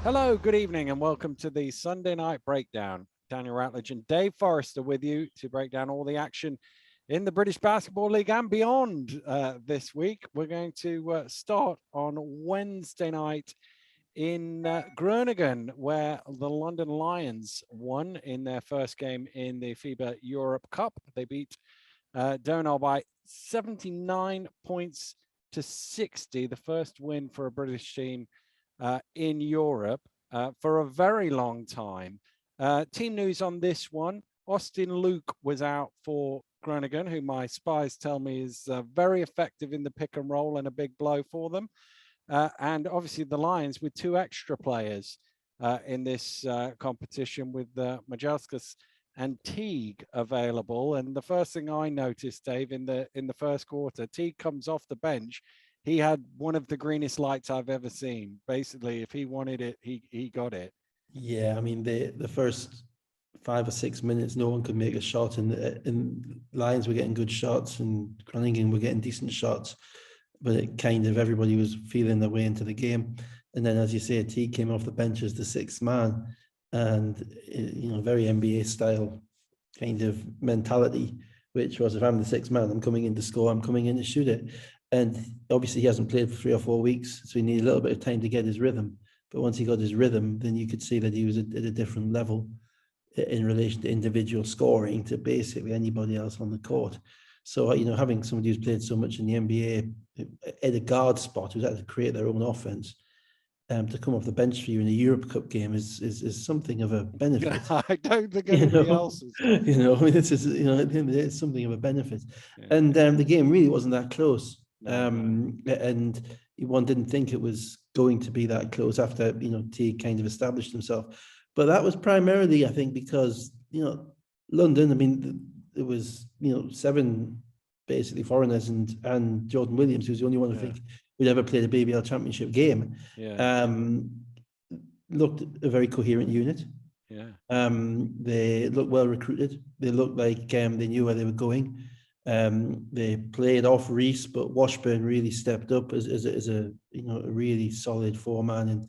Hello, good evening, and welcome to the Sunday Night Breakdown. Daniel Ratledge and Dave Forrester with you to break down all the action in the British Basketball League and beyond this week. We're going to start on Wednesday night in Groningen, where the London Lions won in their first game in the FIBA Europe Cup. They beat Donar by 79 points to 60, the first win for a British team in Europe for a very long time. Team news on this one: Austin Luke was out for Groningen, who my spies tell me is very effective in the pick and roll and a big blow for them. And obviously the Lions with two extra players in this competition, with Majauskas and Teague available. And the first thing I noticed, Dave, in the first quarter, Teague comes off the bench. He had one of the greenest lights I've ever seen. Basically, if he wanted it, he got it. Yeah, I mean, the first 5 or 6 minutes, no one could make a shot, and Lions were getting good shots, and Groningen were getting decent shots, but it kind of, everybody was feeling their way into the game. And then, as you say, T came off the bench as the sixth man, and very NBA style kind of mentality, which was, if I'm the sixth man, I'm coming in to score, I'm coming in to shoot it. And obviously he hasn't played for 3 or 4 weeks, so he needed a little bit of time to get his rhythm. But once he got his rhythm, then you could see that he was at a different level in relation to individual scoring to basically anybody else on the court. So, having somebody who's played so much in the NBA at a guard spot, who's had to create their own offense, to come off the bench for you in a Europe Cup game is something of a benefit. I don't think anybody else is. I mean, this is, at the end of the day, it's something of a benefit. Yeah. And the game really wasn't that close. And one didn't think it was going to be that close after, T kind of established himself. But that was primarily, I think, because, London, I mean, it was, 7 basically foreigners and Jordan Williams, who's the only one I think who'd ever played a BBL championship game. Looked a very coherent unit. They looked well recruited. They looked like they knew where they were going. They played off Reese, but Washburn really stepped up as a really solid 4-man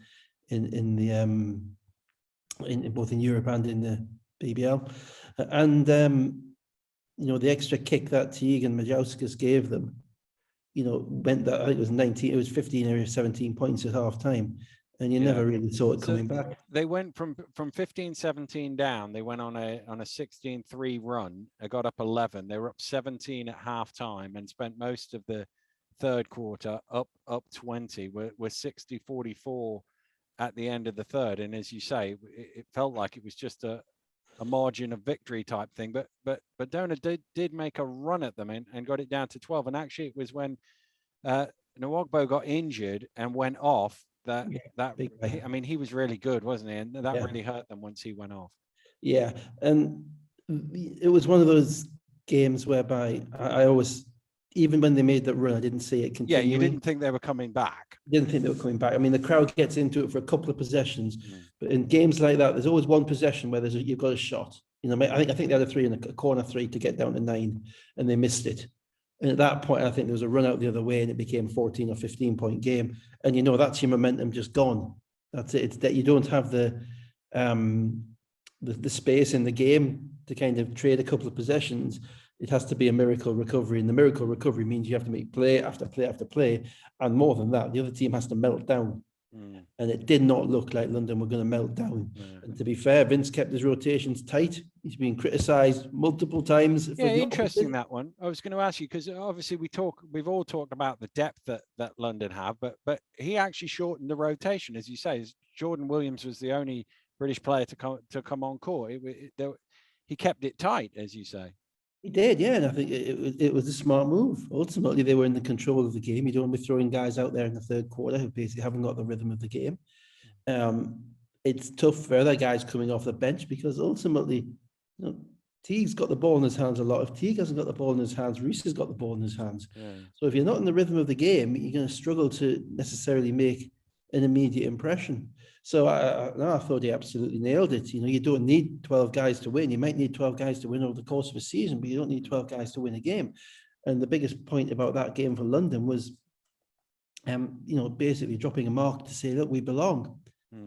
in both in Europe and in the BBL. And the extra kick that Teague and Majauskas gave them, meant that I think it was 15 or 17 points at half time. And you never really saw it coming back. They went from 15-17 down. They went on a 16-3 run. They got up 11. They were up 17 at halftime and spent most of the third quarter up 20. We're 60-44 at the end of the third. And as you say, it felt like it was just a margin of victory type thing. But Donar did make a run at them and got it down to 12. And actually, it was when Nwogbo got injured and went off. He was really good, wasn't he? And that really hurt them once he went off. Yeah, and it was one of those games whereby I always, even when they made that run, I didn't see it continuing. Yeah, you didn't think they were coming back. Didn't think they were coming back. I mean, the crowd gets into it for a couple of possessions, but in games like that, there's always one possession where you've got a shot. I think they had a 3 in a corner 3 to get down to 9, and they missed it. And at that point, I think there was a run out the other way, and it became a 14 or 15 point game. And that's your momentum just gone. That's it. It's that you don't have the space in the game to kind of trade a couple of possessions. It has to be a miracle recovery, and the miracle recovery means you have to make play after play after play, and more than that, the other team has to melt down. And it did not look like London were going to melt down. And to be fair, Vince kept his rotations tight. He's been criticised multiple times. Interesting, that one. I was going to ask you, because obviously we've all talked about the depth that London have, but he actually shortened the rotation, as you say. Jordan Williams was the only British player to come on court. He kept it tight, as you say. He did, yeah, and I think it was a smart move. Ultimately, they were in the control of the game. You don't want to be throwing guys out there in the third quarter who basically haven't got the rhythm of the game. It's tough for other guys coming off the bench because ultimately, Teague's got the ball in his hands a lot. If Teague hasn't got the ball in his hands, Reese has got the ball in his hands. So if you're not in the rhythm of the game, you're going to struggle to necessarily make an immediate impression. So I thought he absolutely nailed it. You don't need 12 guys to win. You might need 12 guys to win over the course of a season, but you don't need 12 guys to win a game. And the biggest point about that game for London was, basically dropping a mark to say, look, we belong.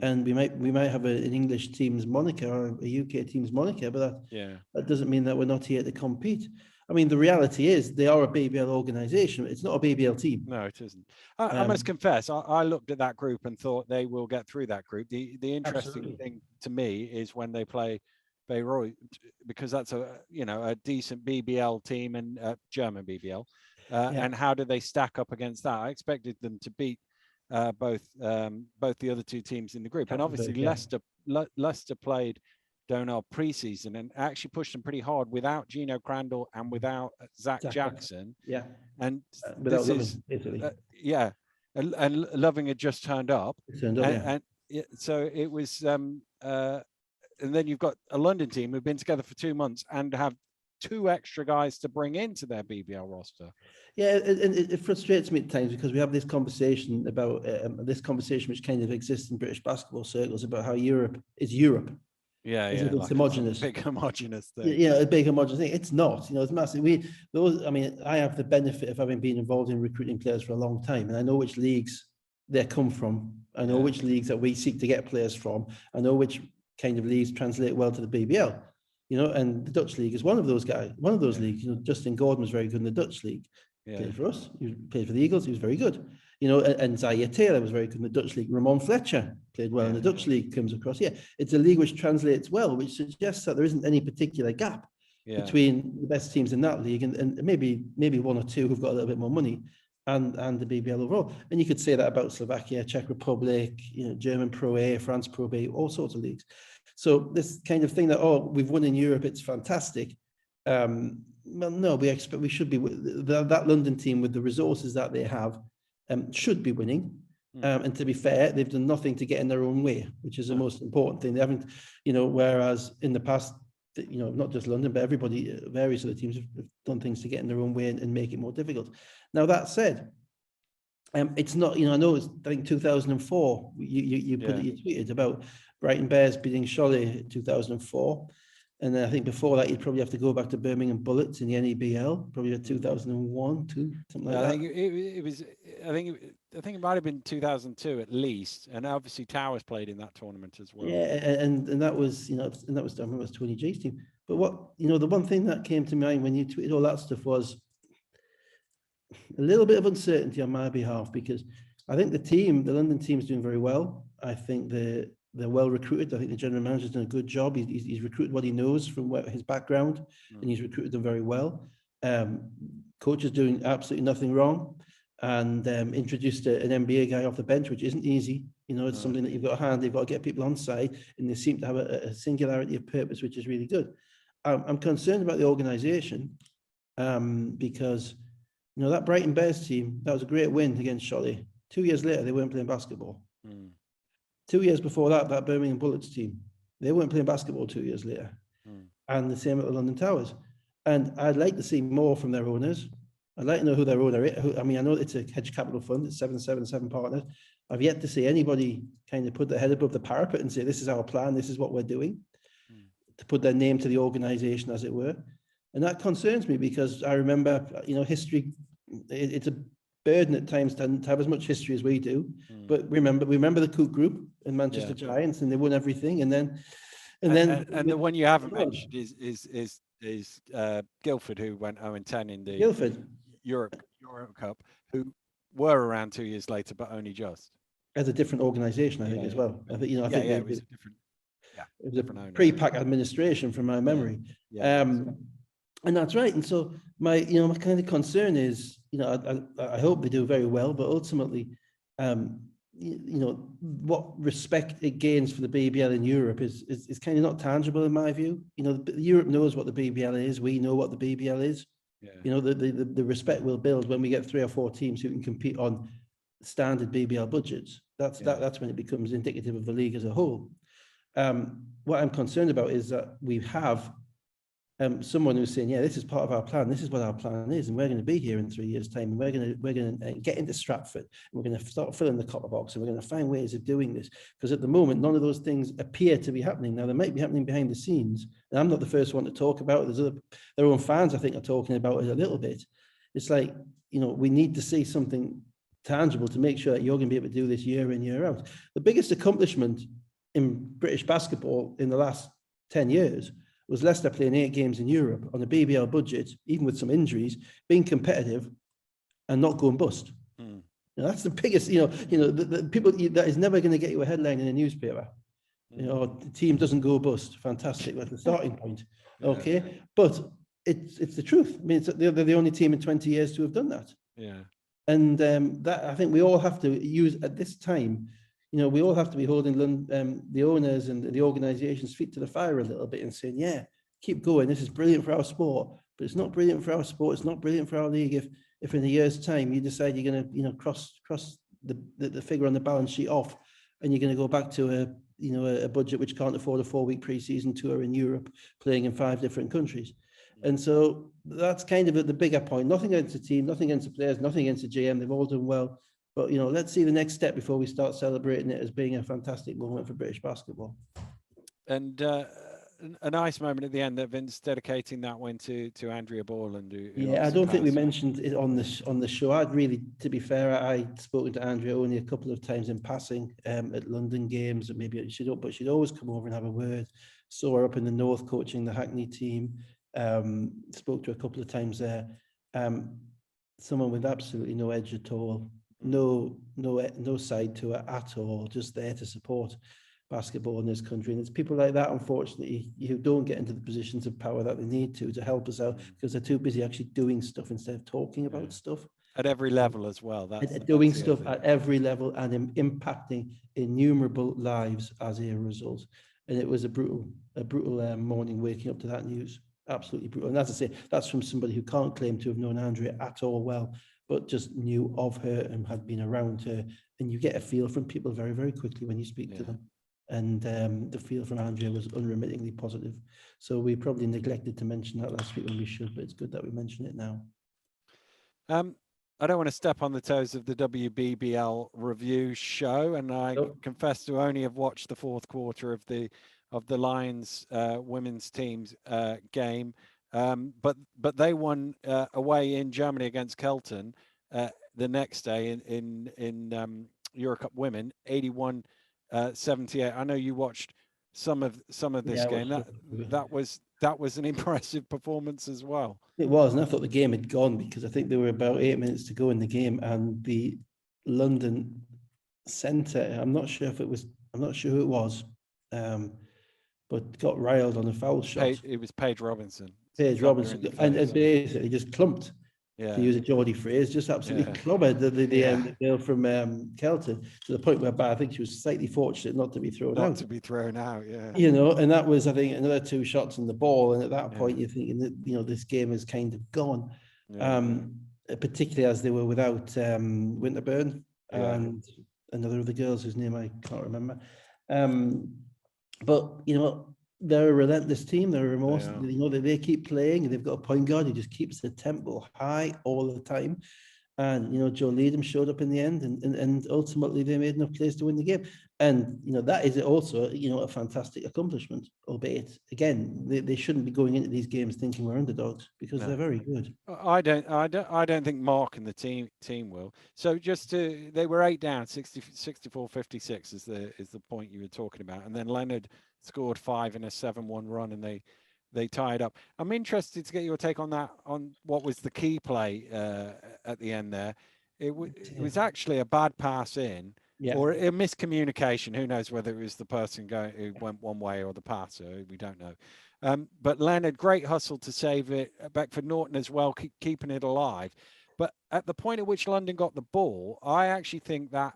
And we might have an English team's moniker or a UK team's moniker, but that doesn't mean that we're not here to compete. I mean, the reality is they are a BBL organization. It's not a BBL team. No, it isn't. I must confess, I looked at that group and thought they will get through that group. The interesting thing to me is when they play Bayreuth, because that's a decent BBL team and German BBL. And how do they stack up against that? I expected them to beat both the other two teams in the group. And obviously Leicester played Donar preseason and actually pushed them pretty hard without Gino Crandall and without Zach Jackson. Yeah. And without this Italy. And Loving had just turned up. And so it was and then you've got a London team who've been together for 2 months and have 2 extra guys to bring into their BBL roster. Yeah, and it frustrates me at times because we have this conversation about which kind of exists in British basketball circles about how Europe is Europe. It's like homogenous. Big homogenous thing. Yeah, a big homogenous thing. It's not. It's massive. I have the benefit of having been involved in recruiting players for a long time, and I know which leagues they come from. I know which leagues that we seek to get players from. I know which kind of leagues translate well to the BBL. And the Dutch league is one of those guys. One of those leagues. Justin Gordon was very good in the Dutch league. Played for us. He played for the Eagles. He was very good. And Zaire Taylor was very good in the Dutch league. Ramon Fletcher played well in the Dutch league. Comes across. It's a league which translates well, which suggests that there isn't any particular gap between the best teams in that league and maybe 1 or 2 who've got a little bit more money and the BBL overall. And you could say that about Slovakia, Czech Republic, German Pro A, France Pro B, all sorts of leagues. So this kind of thing that we've won in Europe, it's fantastic. Well, no, we should be that London team with the resources that they have should be winning. And to be fair, they've done nothing to get in their own way, which is the most important thing. They haven't, whereas in the past, not just London, but everybody, various other teams have done things to get in their own way and make it more difficult. Now that said, it's not, I know it's, I think 2004, you tweeted about Brighton Bears beating Sheffield 2004. And then I think before that, you'd probably have to go back to Birmingham Bullets in the NEBL, probably 2001, 2, something like that. I think it might have been 2002 at least, and obviously Towers played in that tournament as well. Yeah, and that was, I remember it was Tony G's team. But what, the one thing that came to mind when you tweeted all that stuff was a little bit of uncertainty on my behalf, because I think the London team is doing very well. I think they're well recruited. I think the general manager's done a good job. He's recruited what he knows from his background, and he's recruited them very well. Coach is doing absolutely nothing wrong, and introduced an NBA guy off the bench, which isn't easy. It's something that you've got to handle. You've got to get people on side, and they seem to have a singularity of purpose, which is really good. I'm concerned about the organisation because that Brighton Bears team, that was a great win against Sheffield. 2 years later, they weren't playing basketball. 2 years before that Birmingham Bullets team, they weren't playing basketball 2 years later. And the same at the London Towers. And I'd like to see more from their owners. I'd like to know who their owner is. I know it's a hedge capital fund, it's 777 partners. I've yet to see anybody kind of put their head above the parapet and say, this is our plan, this is what we're doing, to put their name to the organisation, as it were. And that concerns me because I remember, history, it's a burden at times to have as much history as we do. But we remember the Cook Group and Manchester Giants, and they won everything. And the one you haven't mentioned is Guildford, who went 0-10 in the Europe Cup, who were around 2 years later, but only just. As a different organisation, I think, as well. I think it was a different. It was a pre-pack administration, from my memory. And that's right. And so my kind of concern is, I hope they do very well, but ultimately, what respect it gains for the BBL in Europe is kind of not tangible in my view. Europe knows what the BBL is. We know what the BBL is. The respect will build when we get 3 or 4 teams who can compete on standard BBL budgets. That's when it becomes indicative of the league as a whole. What I'm concerned about is that we have someone who's saying, this is part of our plan. This is what our plan is, and we're going to be here in 3 years' time, and we're going to get into Stratford, and we're going to start filling the copper box, and we're going to find ways of doing this. Because at the moment, none of those things appear to be happening. Now, they might be happening behind the scenes, and I'm not the first one to talk about it. Their own fans, I think, are talking about it a little bit. It's like, we need to see something tangible to make sure that you're going to be able to do this year in, year out. The biggest accomplishment in British basketball in the last 10 years was Leicester playing 8 games in Europe on a BBL budget, even with some injuries, being competitive and not going bust. Mm. That's the biggest, the people, that is never going to get you a headline in a newspaper. The team doesn't go bust. Fantastic. That's the starting point. Okay. But it's the truth. I mean, they're the only team in 20 years to have done that. Yeah. And that, I think we all have to use at this time, we all have to be holding the owners and the organization's feet to the fire a little bit and saying, yeah, keep going. This is brilliant for our sport, but it's not brilliant for our sport. It's not brilliant for our league if in a year's time you decide you're going to, cross the figure on the balance sheet off, and you're going to go back to a budget which can't afford a 4-week pre-season tour in Europe, playing in 5 different countries. And so that's kind of the bigger point. Nothing against the team, nothing against the players, nothing against the GM. They've all done well. But, let's see the next step before we start celebrating it as being a fantastic moment for British basketball. And a nice moment at the end that Vince dedicating that one to Andrea Borland. I don't think we mentioned it on the show. I'd really, to be fair, I'd spoken to Andrea only a couple of times in passing at London games, and maybe she'd always come over and have a word. Saw her up in the north coaching the Hackney team. Spoke to her a couple of times there. Someone with absolutely no edge at all, no side to her at all, just there to support basketball in this country. And it's people like that, unfortunately, who don't get into the positions of power that they need to help us out, because they're too busy actually doing stuff instead of talking about stuff. At every level as well. Doing stuff at every level and impacting innumerable lives as a result. And it was a brutal morning waking up to that news. Absolutely brutal. And as I say, that's from somebody who can't claim to have known Andrea at all well, but just knew of her and had been around her. And you get a feel from people very, very quickly when you speak to them. And the feel from Andrea was unremittingly positive. So we probably neglected to mention that last week when we should, but it's good that we mention it now. I don't want to step on the toes of the WBBL review show, and I confess to only have watched the 4th quarter of the Lions women's team's game, but they won away in Germany against Keltern the next day in Eurocup Women, 81-78. I know you watched some of this game. That was an impressive performance as well. It was, and I thought the game had gone because I think there were about 8 minutes to go in the game, and the London centre, I'm not sure who it was, but got riled on a foul shot. It was Paige Robinson. And basically just clumped. To use a Geordie phrase, just absolutely clobbered the girl from Keltern, to the point whereby I think she was slightly fortunate not to be thrown out. And that was, I think, another 2 shots on the ball. And at that point, you're thinking that, this game is kind of gone, particularly as they were without Winterburn and another of the girls whose name I can't remember. But, they're a relentless team. They're remorseful. They keep playing, and they've got a point guard who just keeps the tempo high all the time. And Joe Leadham showed up in the end, and ultimately they made enough plays to win the game. And that is also a fantastic accomplishment. Albeit, again, they shouldn't be going into these games thinking we're underdogs, because they're very good. I don't think Mark and the team will. So they were 8 down, 64-56 is the point you were talking about, and then Leonard scored 5 in a 7-1 run, and they tied up. I'm interested to get your take on that, on what was the key play at the end there. It was actually a bad pass in, or a miscommunication. Who knows whether it was the person who went one way or the passer? We don't know. But Leonard, great hustle to save it. Beckford Norton as well, keeping it alive. But at the point at which London got the ball, I actually think that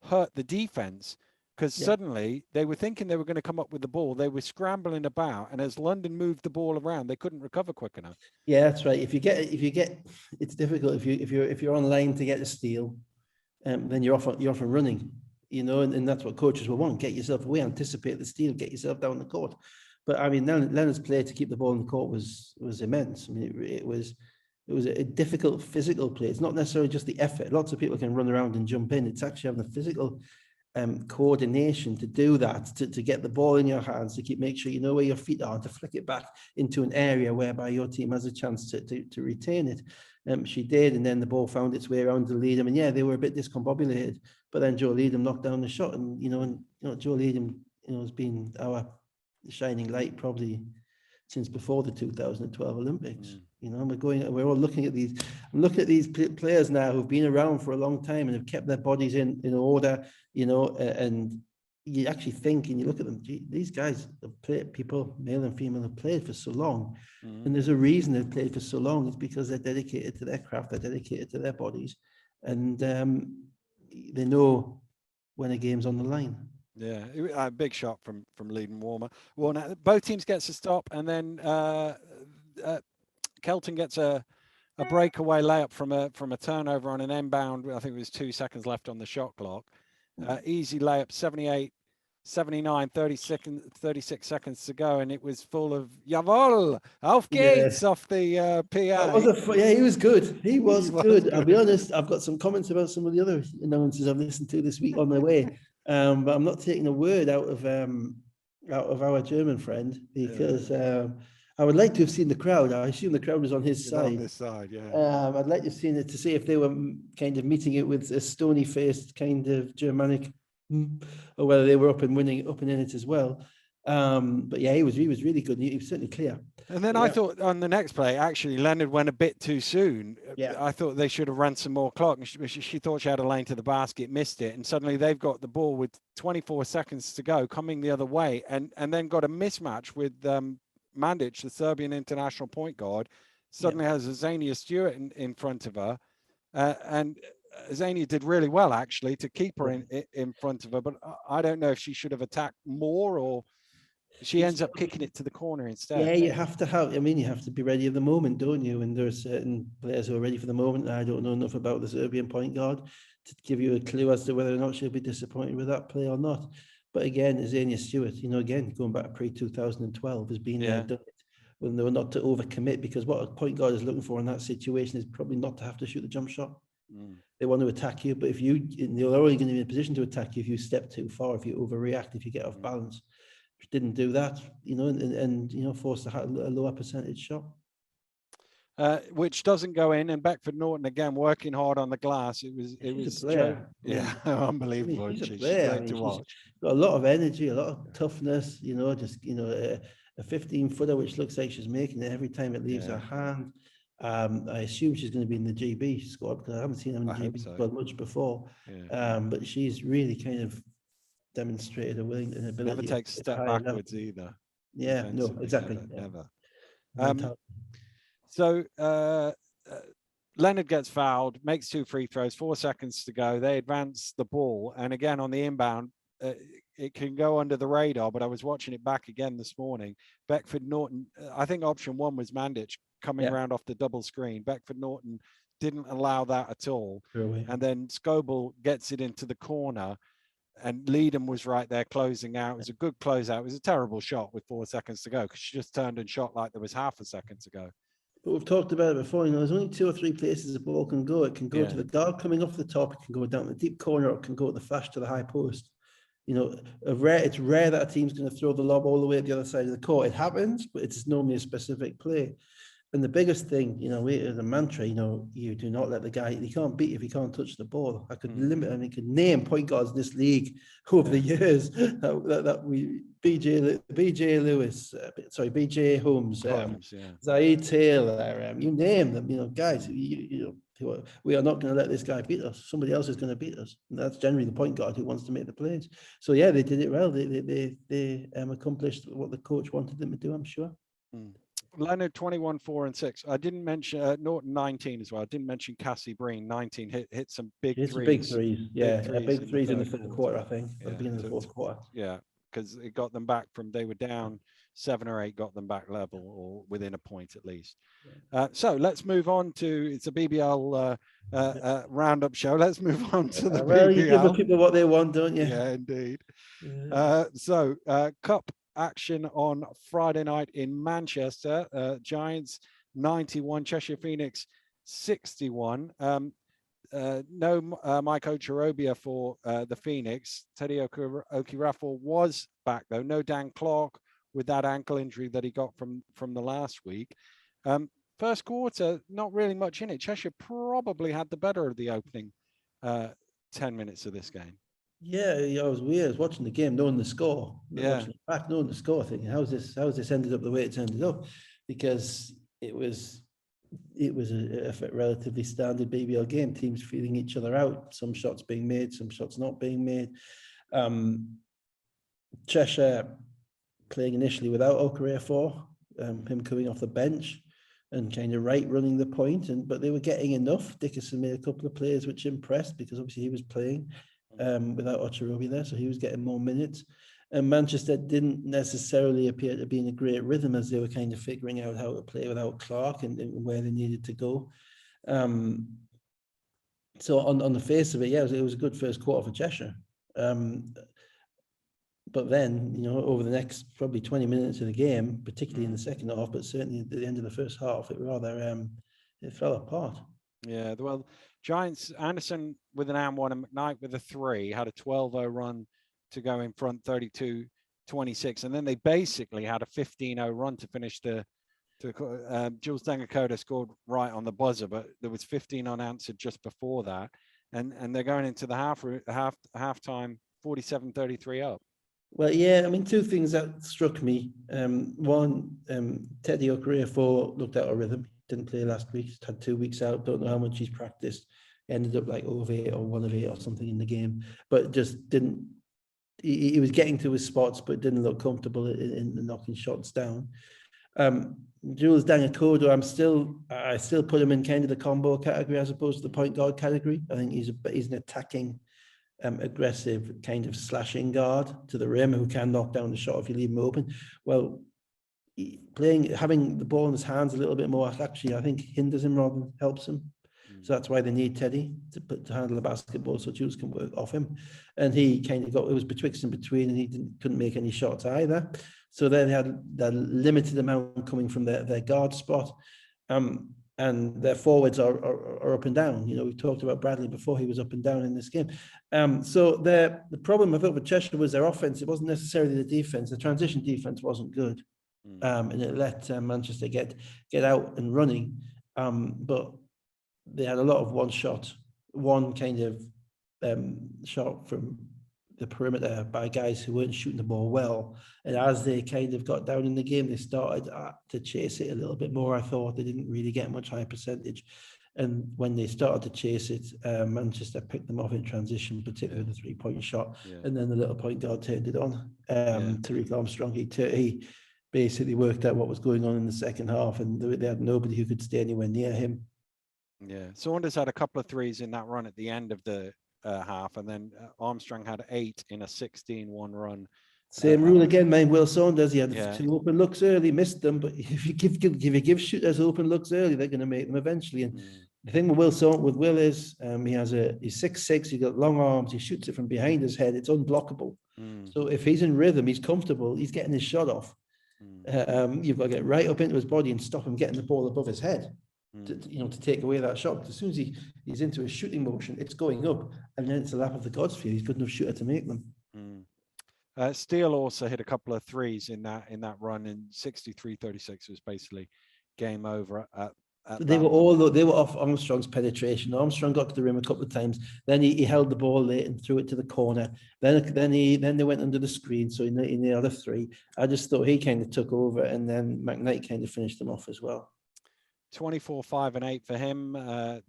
hurt the defense, because suddenly they were thinking they were going to come up with the ball. They were scrambling about, and as London moved the ball around, they couldn't recover quick enough. Yeah, that's right. If you get, it's difficult. If you're on line to get a steal, then you're off and running. And that's what coaches will want. Get yourself away, anticipate the steal, get yourself down the court. But I mean, Leonard's play to keep the ball in the court was immense. I mean, it was a difficult physical play. It's not necessarily just the effort. Lots of people can run around and jump in. It's actually having the physical coordination to do that, to get the ball in your hands, to make sure you know where your feet are, to flick it back into an area whereby your team has a chance to retain it. She did, and then the ball found its way around to Leadham, and yeah, they were a bit discombobulated. But then Joe Leadham knocked down the shot, and Joe Leadham, has been our shining light probably since before the 2012 Olympics. We're all looking at these. I'm looking at these players now who've been around for a long time and have kept their bodies in order. And you actually think, and you look at them, gee, these guys have played, people, male and female, have played for so long. And there's a reason they've played for so long. It's because they're dedicated to their craft, they're dedicated to their bodies, and they know when a game's on the line. Yeah, a big shot from Leadham Warner. Both teams gets a stop, and then Keltern gets a breakaway layup from a turnover on an inbound. I think it was 2 seconds left on the shot clock. Easy layup, 78, 79, 36 seconds to go, and it was full of Jawohl, auf geht's off the PA. He was good. He was good. I'll be honest, I've got some comments about some of the other announcers I've listened to this week on my way, but I'm not taking a word out of our German friend, because I would like to have seen the crowd. I assume the crowd was on his side. On this side, yeah. I'd like to have seen it to see if they were kind of meeting it with a stony-faced kind of Germanic, or whether they were up and in it as well. But yeah, he was really good. He was certainly clear. And then I thought on the next play, actually, Leonard went a bit too soon. Yeah. I thought they should have run some more clock. She thought she had a lane to the basket, missed it, and suddenly they've got the ball with 24 seconds to go, coming the other way, and then got a mismatch with Mandic, the Serbian international point guard. Suddenly has Zania Stewart in front of her, and Zania did really well actually to keep her in front of her. But I don't know if she should have attacked more, or she ends up kicking it to the corner instead. Yeah, you have to be ready at the moment, don't you? And there are certain players who are ready for the moment. I don't know enough about the Serbian point guard to give you a clue as to whether or not she'll be disappointed with that play or not. But again, Zania Stewart, again, going back pre-2012, has been done it when they were not to overcommit, because what a point guard is looking for in that situation is probably not to have to shoot the jump shot. They want to attack you, but they're already going to be in a position to attack you if you step too far, if you overreact, if you get off balance. Didn't do that, and forced a lower percentage shot. Which doesn't go in, and Beckford Norton again working hard on the glass. It was unbelievable. She's a player. She's got a lot of energy, a lot of toughness. A 15-footer, which looks like she's making it every time it leaves her hand. I assume she's going to be in the GB squad, because I haven't seen her in the GB squad much before. But she's really kind of demonstrated a willingness and ability. Never takes a step backwards either. Yeah, no, exactly. Never. So Leonard gets fouled, makes 2 free throws, 4 seconds to go. They advance the ball, and again on the inbound, it can go under the radar. But I was watching it back again this morning. Beckford Norton, I think option 1 was Mandic coming around off the double screen. Beckford Norton didn't allow that at all, and then Scoble gets it into the corner. And Leadham was right there closing out. It was a good closeout. It was a terrible shot with 4 seconds to go, because she just turned and shot like there was half a second to go. But we've talked about it before. There's only 2 or 3 places the ball can go. It can go to the guard coming off the top. It can go down the deep corner. It can go at the flash to the high post. It's rare that a team's going to throw the lob all the way at the other side of the court. It happens, but it's normally a specific play. And the biggest thing, as a mantra, you do not let the guy, he can't beat if he can't touch the ball. I could could name point guards in this league over the years BJ Lewis, BJ Holmes, Zaire Taylor, you name them, guys, we are not going to let this guy beat us. Somebody else is going to beat us. And that's generally the point guard who wants to make the plays. So yeah, they did it well. They accomplished what the coach wanted them to do, I'm sure. Leonard 21, 4 and 6. I didn't mention Norton 19 as well. I didn't mention Cassie Breen 19 hit some big threes. Big threes. Big threes in the third quarter, I think. At the beginning of the fourth quarter. Yeah, because it got them back from, they were down 7 or 8, got them back level or within a point at least. So let's move on to, it's a BBL roundup show. Let's move on to the BBL. You give the people what they want, don't you? Yeah, indeed. Cup action on Friday night in Manchester. Giants 91, Cheshire Phoenix 61. No Mike Ocharobia for the Phoenix. Teddy Okirafor was back though. No Dan Clark with that ankle injury that he got from the last week. first quarter, not really much in it. Cheshire probably had the better of the opening 10 minutes of this game. Yeah, it was weird. I was watching the game, knowing the score. Yeah. Watching it back, knowing the score, thinking, how's this ended up the way it's ended up? Because it was a relatively standard BBL game. Teams feeling each other out. Some shots being made, some shots not being made. Cheshire playing initially without Okorafor, him coming off the bench and kind of running the point, but they were getting enough. Dickerson made a couple of plays which impressed because obviously he was playing without Ocherobi there, so he was getting more minutes. And Manchester didn't necessarily appear to be in a great rhythm as they were kind of figuring out how to play without Clark and where they needed to go. So on the face of it, yeah, it was a good first quarter for Cheshire. But then, over the next probably 20 minutes of the game, particularly in the second half, but certainly at the end of the first half, it fell apart. Yeah, well, Giants, Anderson with an and one and McKnight with a 3 had a 12-0 run to go in front, 32-26, and then they basically had a 15-0 run to finish Jules Dangakoda scored right on the buzzer, but there was 15 unanswered just before that, and they're going into the halftime 47-33 up. Well, yeah, I mean, two things that struck me. One, Teddy Okorafor looked out of rhythm. Didn't play last week. He's had 2 weeks out. Don't know how much he's practiced. Ended up like 0 of 8 or 1 of 8 or something in the game, but just didn't. He was getting to his spots, but didn't look comfortable in knocking shots down. Jules Dangakodo, I still put him in kind of the combo category as opposed to the point guard category. I think he's an attacking, aggressive kind of slashing guard to the rim who can knock down the shot if you leave him open. Well, having the ball in his hands a little bit more actually, I think hinders him rather than helps him. So that's why they need Teddy to handle the basketball so Jules can work off him. And he kind of it was betwixt and between, and he couldn't make any shots either. So then they had that limited amount coming from their guard spot. And their forwards are up and down. We've talked about Bradley before, he was up and down in this game. So the problem I thought with Cheshire was their offense. It wasn't necessarily the defense. The transition defense wasn't good. And it let Manchester get out and running. But they had a lot of one kind of shot from the perimeter by guys who weren't shooting the ball well. And as they kind of got down in the game, they started to chase it a little bit more. I thought they didn't really get much high percentage. And when they started to chase it, Manchester picked them off in transition, particularly the 3-point shot. Yeah. And then the little point guard turned it on. Tariq Armstrong, he basically worked out what was going on in the second half, and they had nobody who could stay anywhere near him. Yeah, Saunders had a couple of threes in that run at the end of the half, and then Armstrong had 8 in a 16-1 run. Same rule again, man. Will Saunders, he had 2 open looks early, missed them, but if you give shooters open looks early, they're going to make them eventually. And the thing with Will is he's 6'6", he's got long arms, he shoots it from behind his head, it's unblockable. So if he's in rhythm, he's comfortable, he's getting his shot off. You've got to get right up into his body and stop him getting the ball above his head. To take away that shot. Because as soon as he's into a shooting motion, it's going up, and then it's a lap of the gods for you. He's good enough shooter to make them. Steele also hit a couple of threes in that run, and 63-36 was basically game over. They were off Armstrong's penetration. Armstrong got to the rim a couple of times. Then he held the ball late and threw it to the corner. Then they went under the screen. So in the other 3, I just thought he kind of took over, and then McKnight kind of finished them off as well. 24, 5 and 8 for him.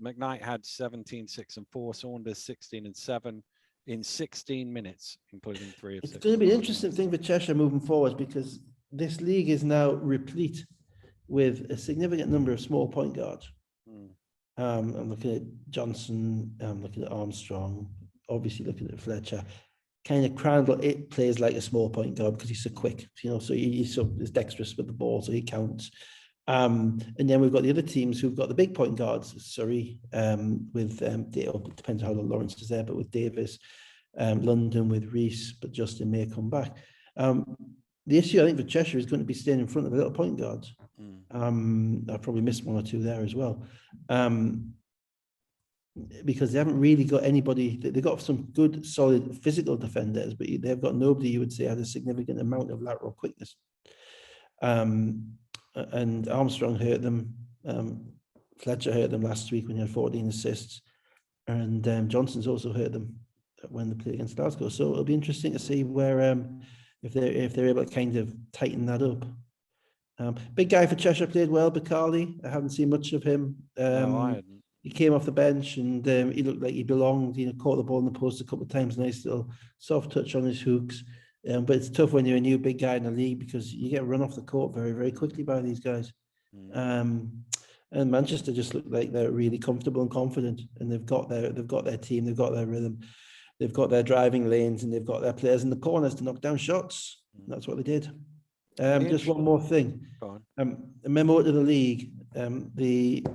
McKnight had 17, 6 and 4. Saunders 16 and 7 in 16 minutes, including 3 of 6. It's going to be an interesting thing for Cheshire moving forward, because this league is now replete with a significant number of small point guards. I'm looking at Johnson. I'm looking at Armstrong. Obviously, looking at Fletcher. Kind of Crandall, it plays like a small point guard because he's so quick. So he's dexterous with the ball, so he counts. And then we've got the other teams who've got the big point guards, Surrey with depends how long Lawrence is there, but with Davis, London with Reese, but Justin may come back. The issue I think for Cheshire is going to be staying in front of the little point guards. I've probably missed 1 or 2 there as well. Because they haven't really got anybody. They've got some good, solid physical defenders, but they've got nobody you would say had a significant amount of lateral quickness. And Armstrong hurt them. Fletcher hurt them last week when he had 14 assists, and Johnson's also hurt them when they play against Glasgow. So it'll be interesting to see where if they're able to kind of tighten that up. Big guy for Cheshire played well, Bacali. I haven't seen much of him. No, I hadn't. He came off the bench and he looked like he belonged. Caught the ball in the post a couple of times. Nice little soft touch on his hooks. But it's tough when you're a new big guy in the league because you get run off the court very, very quickly by these guys. And Manchester just look like they're really comfortable and confident, and they've got their team, they've got their rhythm, they've got their driving lanes, and they've got their players in the corners to knock down shots. That's what they did. Just one more thing. A memo to the league. The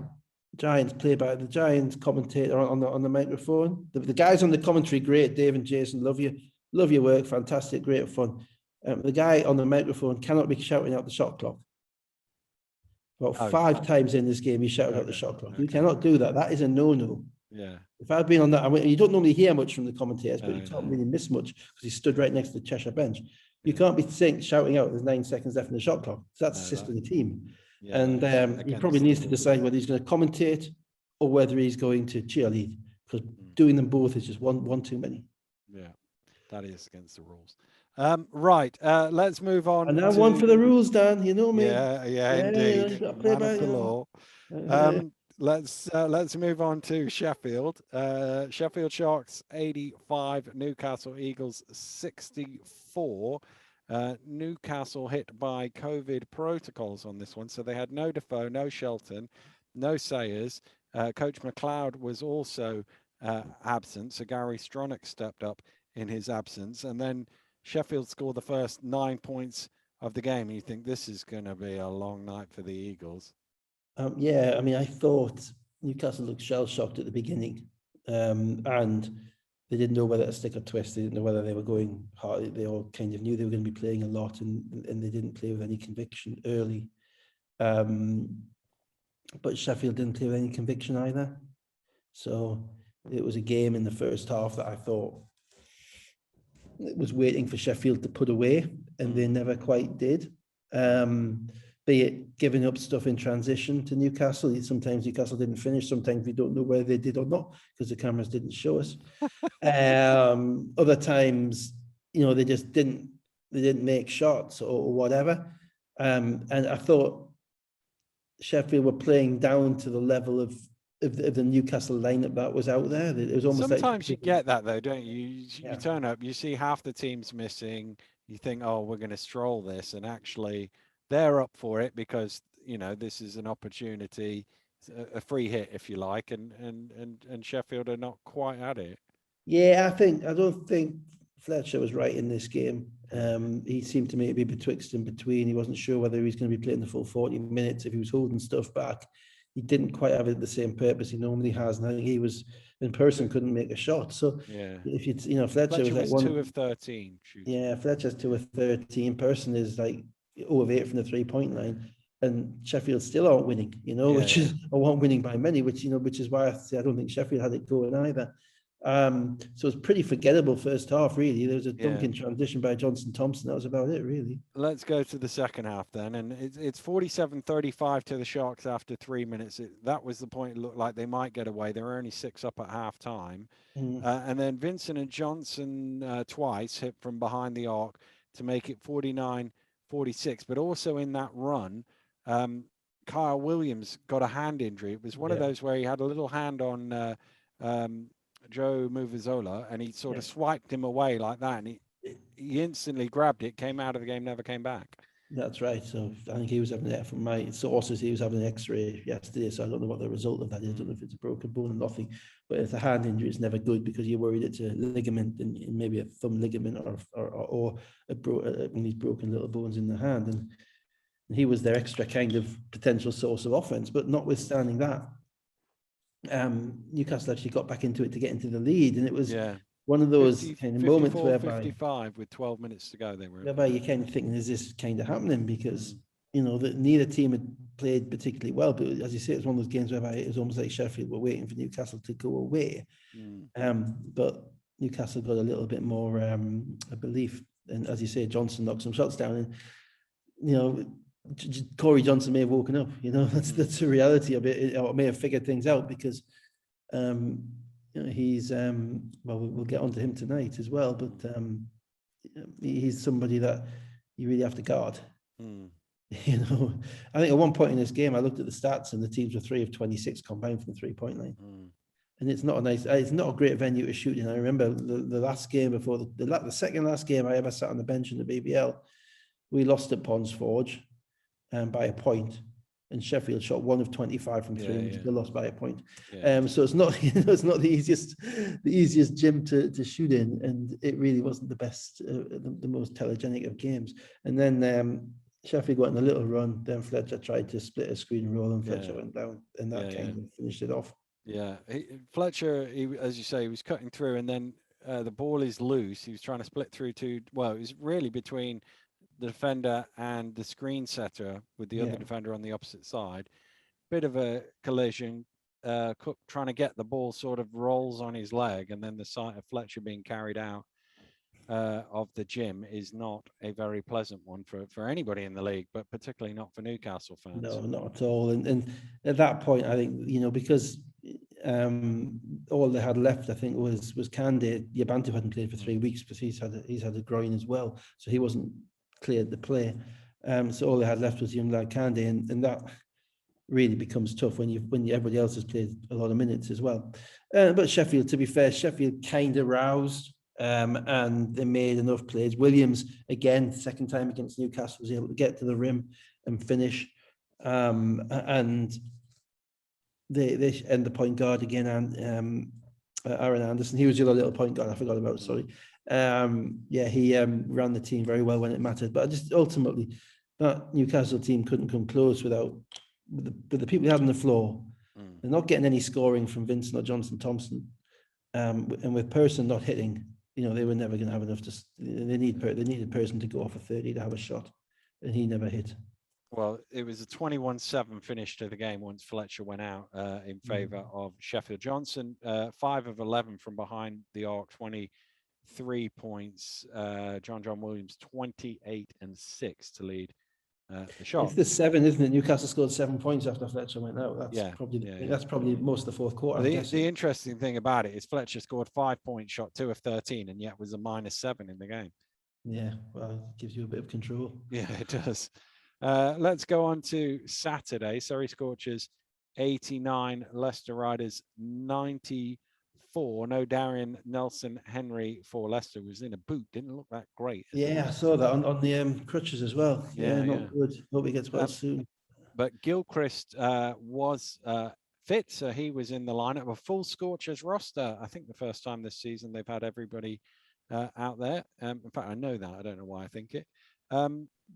Giants commentator on the microphone. The guys on the commentary, great. Dave and Jason, love your work, fantastic, great fun. The guy on the microphone cannot be shouting out the shot clock. About 5 times in this game, he shouted out the shot clock. You cannot do that. That is a no-no. Yeah. If I'd been on that, I mean, you don't normally hear much from the commentators, but you can't really miss much because he stood right next to the Cheshire bench. You can't be shouting out, there's 9 seconds left in the shot clock. That's the system of the team. Yeah, and he probably needs to decide whether he's going to commentate or whether he's going to cheerlead, because doing them both is just one too many. Yeah, that is against the rules. Right, let's move on. And now one for the rules, Dan. You know me. Yeah, indeed. Man of the law. Let's move on to Sheffield. Sheffield Sharks 85, Newcastle Eagles 64. Newcastle hit by COVID protocols on this one, so they had no Defoe, no Shelton, no Sayers. Coach McLeod was also absent, so Gary Stronach stepped up in his absence, and then Sheffield scored the first 9 points of the game. And you think this is going to be a long night for the Eagles? Yeah, I mean, I thought Newcastle looked shell-shocked at the beginning, and they didn't know whether to stick or twist. They didn't know whether they were going hard. They all kind of knew they were going to be playing a lot, and they didn't play with any conviction early. But Sheffield didn't play with any conviction either. So it was a game in the first half that I thought it was waiting for Sheffield to put away, and they never quite did. Be it giving up stuff in transition to Newcastle. Sometimes Newcastle didn't finish. Sometimes we don't know whether they did or not because the cameras didn't show us. Other times, they just didn't make shots or whatever. And I thought Sheffield were playing down to the level of the Newcastle lineup that was out there. It was almost sometimes you get that though, don't you? You turn up, you see half the team's missing. You think, oh, we're going to stroll this, and actually they're up for it because this is an opportunity, a free hit if you like, and Sheffield are not quite at it. Yeah, I don't think Fletcher was right in this game. He seemed to maybe be betwixt and between. He wasn't sure whether he was going to be playing the full 40 minutes, if he was holding stuff back. He didn't quite have it the same purpose he normally has, and I think he was in person couldn't make a shot. So if Fletcher was like 2 of 13. Shooting. Yeah, Fletcher's 2 of 13. Person is like 0 of 8 from the 3-point line, and Sheffield still aren't winning. Which is aren't winning by many. Which is why I say I don't think Sheffield had it going either. So it's pretty forgettable first half, really. There was a dunking transition by Johnson Thompson. That was about it, really. Let's go to the second half then. And it's 47-35 to the Sharks after 3 minutes. That was the point. It looked like they might get away. They were only 6 up at half time. And then Vincent and Johnson twice hit from behind the arc to make it 49-46. But also in that run, Kyle Williams got a hand injury. It was one of those where he had a little hand on Joe Muvizola, and he sort of swiped him away like that, and he instantly grabbed it, came out of the game, never came back. That's right. So I think he was having it from my sources. He was having an X-ray yesterday, so I don't know what the result of that is. I don't know if it's a broken bone or nothing. But if it's a hand injury, it's never good because you're worried it's a ligament and maybe a thumb ligament or one of these broken little bones in the hand. And he was their extra kind of potential source of offense. But notwithstanding that, Newcastle actually got back into it to get into the lead, and it was one of those kind of moments whereby 55 with 12 minutes to go, they were whereby you're kind of thinking, is this kind of happening? Because that neither team had played particularly well, but as you say, it's one of those games whereby it was almost like Sheffield were waiting for Newcastle to go away. But Newcastle got a little bit more belief, and as you say, Johnson knocked some shots down, and Corey Johnson may have woken up. That's the reality of it, or may have figured things out because he's well, we'll get onto him tonight as well, but he's somebody that you really have to guard. I think at one point in this game, I looked at the stats and the teams were 3 of 26 combined from the 3-point line. And it's not a great venue to shoot in. I remember the last game before the second last game I ever sat on the bench in the BBL, we lost at Ponds Forge by a point, and Sheffield shot 1 of 25 from 3, and still lost by a point. So it's not it's not the easiest gym to shoot in, and it really wasn't the best, the most telegenic of games. And then Sheffield got in a little run, then Fletcher tried to split a screen and roll, and Fletcher went down, and that kind of finished it off. Yeah, Fletcher, as you say, he was cutting through, and then the ball is loose. He was trying to split through to, well, it was really between the defender and the screen setter with the other defender on the opposite side. Bit of a collision. Cook trying to get the ball sort of rolls on his leg, and then the sight of Fletcher being carried out of the gym is not a very pleasant one for anybody in the league, but particularly not for Newcastle fans. No, not at all. And at that point, I think, because all they had left, I think, was Kande. Yabantu hadn't played for 3 weeks because he's had a groin as well, so he wasn't cleared to play. So all they had left was young lad Kande, and that really becomes tough when everybody else has played a lot of minutes as well. But Sheffield, to be fair, Sheffield kind of roused, and they made enough plays. Williams, again, second time against Newcastle, was able to get to the rim and finish. And they end the point guard again, and Aaron Anderson. He was the other little point guard I forgot about. Sorry. He ran the team very well when it mattered. But just ultimately, that Newcastle team couldn't come close without the people they had on the floor. They're not getting any scoring from Vincent or Johnson Thompson, and with Person not hitting, they were never going to have enough to. They needed Person to go off a 30 to have a shot, and he never hit. Well, it was a 21-7 finish to the game once Fletcher went out in favour of Sheffield. Johnson, 5 of 11 from behind the arc, 23 points. John Williams, 28 and 6 to lead the shot. It's the 7, isn't it? Newcastle scored 7 points after Fletcher went out. That's probably most of the fourth quarter. The interesting thing about it is Fletcher scored 5 points, shot 2 of 13, and yet was a -7 in the game. Yeah, well, it gives you a bit of control. Yeah, it does. Let's go on to Saturday. Surrey Scorchers 89, Leicester Riders 94. No Darian Nelson Henry for Leicester. Was in a boot. Didn't look that great. Yeah, I saw that on the crutches as well. Not good. Hope he gets well soon. But Gilchrist was fit, so he was in the lineup. A full Scorchers roster. I think the first time this season they've had everybody out there. In fact, I know that. I don't know why I think it.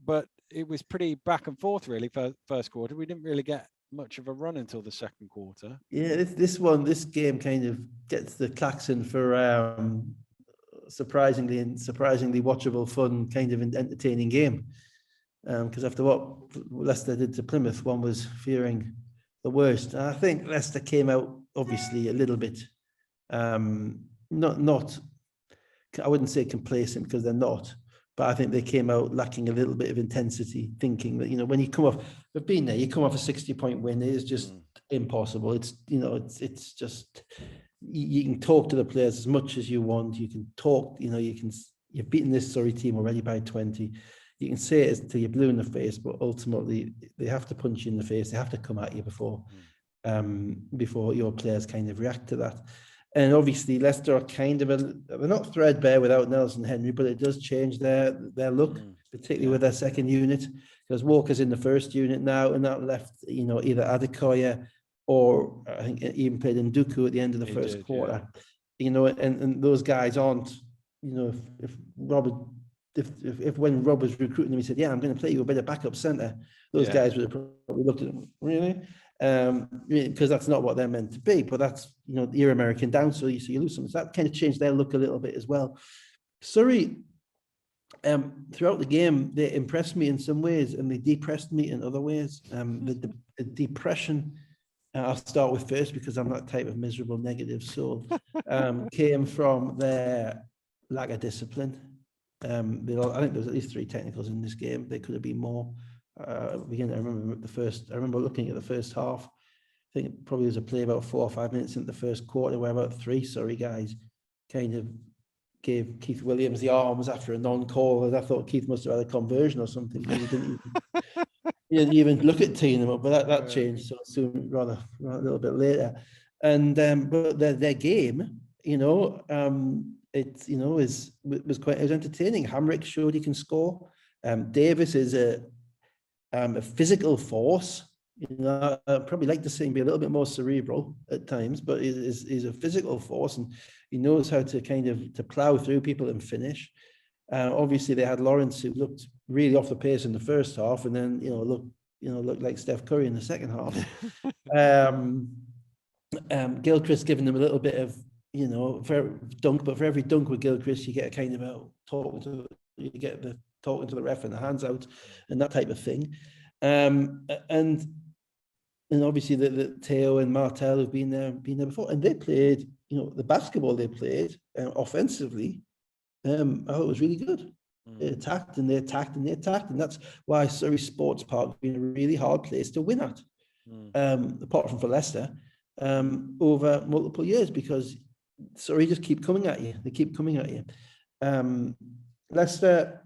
But it was pretty back and forth really for first quarter. We didn't really get much of a run until the second quarter. Yeah, this game kind of gets the klaxon for surprisingly watchable, fun, kind of entertaining game. Because after what Leicester did to Plymouth, one was fearing the worst. And I think Leicester came out obviously a little bit not I wouldn't say complacent, because they're not. But I think they came out lacking a little bit of intensity, thinking that, when you come off, we've been there, you come off a 60-point win, it is just impossible. It's just, you can talk to the players as much as you want. You can talk, you've beaten this Surrey team already by 20. You can say it until you're blue in the face, but ultimately they have to punch you in the face. They have to come at you before your players kind of react to that. And obviously Leicester are kind of they're not threadbare without Nelson Henry, but it does change their look, particularly with their second unit, because Walker's in the first unit now, and that left either Adekoya or I think even played in Nduku at the end of the first quarter. And those guys aren't, if when Rob was recruiting them, he said, "Yeah, I'm going to play you a bit of backup centre." Those guys would have probably looked at him, really. Because that's not what they're meant to be, but that's you're American down, so you lose them. So that kind of changed their look a little bit as well. Surrey, throughout the game, they impressed me in some ways, and they depressed me in other ways. The depression, I'll start with first because I'm that type of miserable negative soul, came from their lack of discipline. I think there was at least 3 technicals in this game. There could have been more. Again, I remember looking at the first half. I think it probably was a play about 4 or 5 minutes into the first quarter where about 3 Surrey guys kind of gave Keith Williams the arms after a non-call, and I thought Keith must have had a conversion or something. He didn't even look at teeing them up, but that changed so soon, rather a little bit later. And but their game, it was quite entertaining. Hamrick showed he can score. Davis is a physical force. I'd probably like to see him be a little bit more cerebral at times, but he's a physical force, and he knows how to kind of to plow through people and finish. Obviously, they had Lawrence, who looked really off the pace in the first half, and then looked like Steph Curry in the second half. Gilchrist giving them a little bit of for dunk, but for every dunk with Gilchrist, you get a kind of talking to the ref and the hands out and that type of thing. And obviously the Theo and Martel have been there before, and they played, the basketball they played offensively. I thought it was really good. They attacked and they attacked and they attacked, and that's why Surrey Sports Park has been a really hard place to win at. Apart from for Leicester, over multiple years, because Surrey just keep coming at you. They keep coming at you. Leicester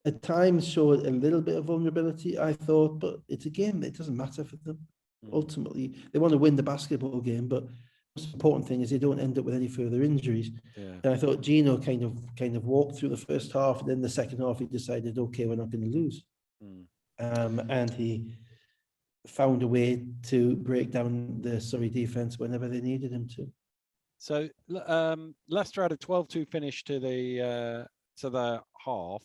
at times showed a little bit of vulnerability, I thought, but it's a game. It doesn't matter for them. Ultimately, they want to win the basketball game, but the most important thing is they don't end up with any further injuries. And I thought Gino kind of walked through the first half, and then the second half he decided, okay, we're not going to lose. And he found a way to break down the Surrey defense whenever they needed him to. So Leicester had a 12-2 finish to the half,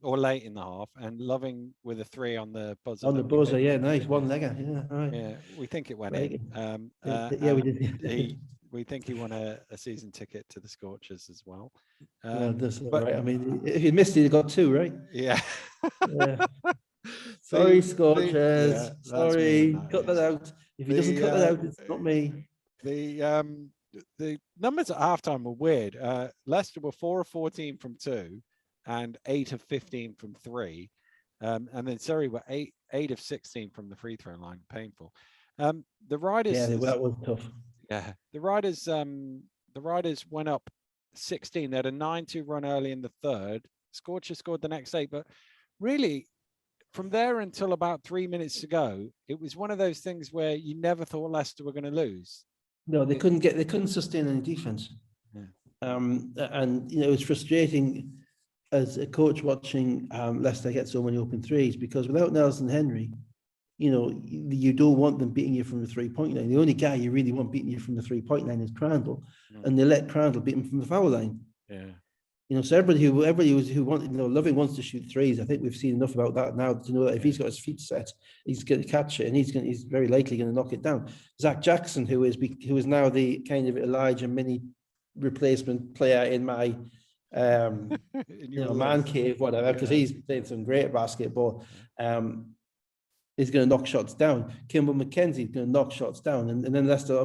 or late in the half, and Loving with a 3 on the buzzer. On the buzzer, yeah, nice one-legger, yeah, right. Yeah, we think it went in. Yeah, we did. We think he won a season ticket to the Scorchers as well. That's right. I mean, if you missed it, you got 2, right? Yeah. Sorry, Scorchers. Sorry, cut that out. If he doesn't cut that out, it's not me. The numbers at halftime were weird. Leicester were 4 of 14 from 2 and 8 of 15 from 3. And then Surrey were 8 of 16 from the free throw line. Painful. The Riders. Yeah, that was tough. Yeah, the Riders went up 16. They had a 9-2 run early in the third. Scorchers scored the next 8, but really, from there until about 3 minutes to go, it was one of those things where you never thought Leicester were going to lose. No, they couldn't sustain any defense. And it was frustrating as a coach watching Leicester get so many open threes, because without Nelson Henry, you don't want them beating you from the 3-point line. The only guy you really want beating you from the 3-point line is Crandall, and they let Crandall beat him from the foul line. So everybody who wanted, Loving wants to shoot threes. I think we've seen enough about that now to know that if he's got his feet set, he's going to catch it, and he's very likely going to knock it down. Zach Jackson, who is now the kind of Elijah Mini replacement player in my man cave, whatever, because he's played some great basketball. Is going to knock shots down. Kimball McKenzie is going to knock shots down, and then Leicester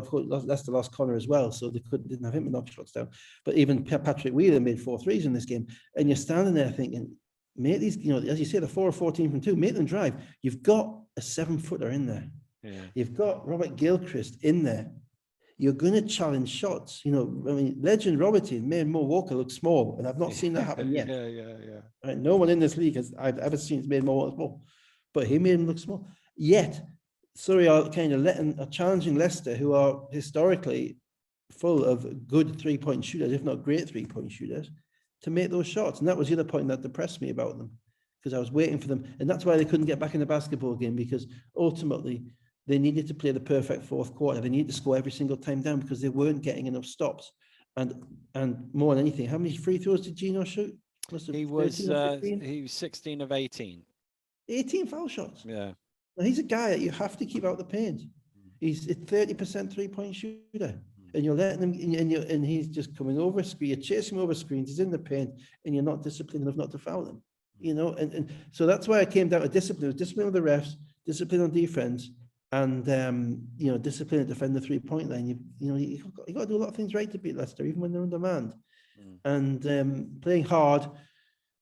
lost Connor as well, so they didn't have him to knock shots down. But even Patrick Wheeler made 4 threes in this game, and you're standing there thinking, make these, as you say, the 4 of 14 from 2, make them drive. You've got a 7-footer in there. You've got Robert Gilchrist in there. You're going to challenge shots. Legend Robertson made Mo Walker look small, and I've not seen that happen yet. Right? No one in this league I've ever seen has made Mo Walker small. But he made him look small. Yet, Surrey are kind of challenging Leicester, who are historically full of good 3-point shooters, if not great 3-point shooters, to make those shots. And that was the other point that depressed me about them, because I was waiting for them. And that's why they couldn't get back in the basketball game, because ultimately they needed to play the perfect fourth quarter. They needed to score every single time down, because they weren't getting enough stops. And more than anything, how many free throws did Gino shoot? He was 16 of 18. 18 foul shots. Yeah. Now, he's a guy that you have to keep out the paint. He's a 30% 3-point shooter, and you're letting him, and he's just coming over a screen. You're chasing him over screens. He's in the paint, and you're not disciplined enough not to foul him. And so that's why I came down to discipline. It was discipline with the refs, discipline on defense, and discipline to defend the 3-point line. You got to do a lot of things right to beat Leicester, even when they're on demand. And playing hard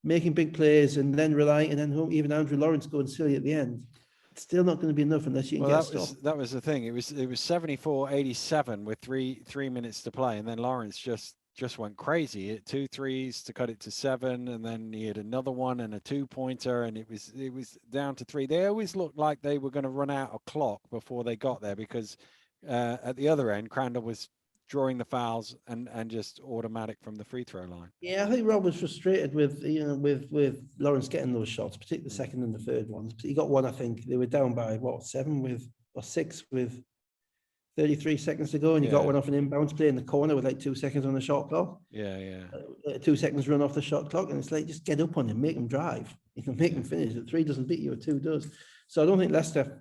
making big plays and then relying, and then even Andrew Lawrence going silly at the end. It's still not going to be enough unless you can get a stop. That was the thing. It was 74-87 with three minutes to play, and then Lawrence just went crazy. He hit 2 threes to cut it to 7, and then he had another one and a 2-pointer, and it was down to 3. They always looked like they were going to run out of clock before they got there, because at the other end, Crandall was drawing the fouls and just automatic from the free throw line. Yeah, I think Rob was frustrated with with Lawrence getting those shots, particularly the second and the third ones. He got one, I think they were down by 6 with 33 seconds to go, and he got one off an inbounds play in the corner with like 2 seconds on the shot clock. 2 seconds run off the shot clock, and it's like, just get up on him, make him drive. You can make him finish. A 3 doesn't beat you, a 2 does. So I don't think Leicester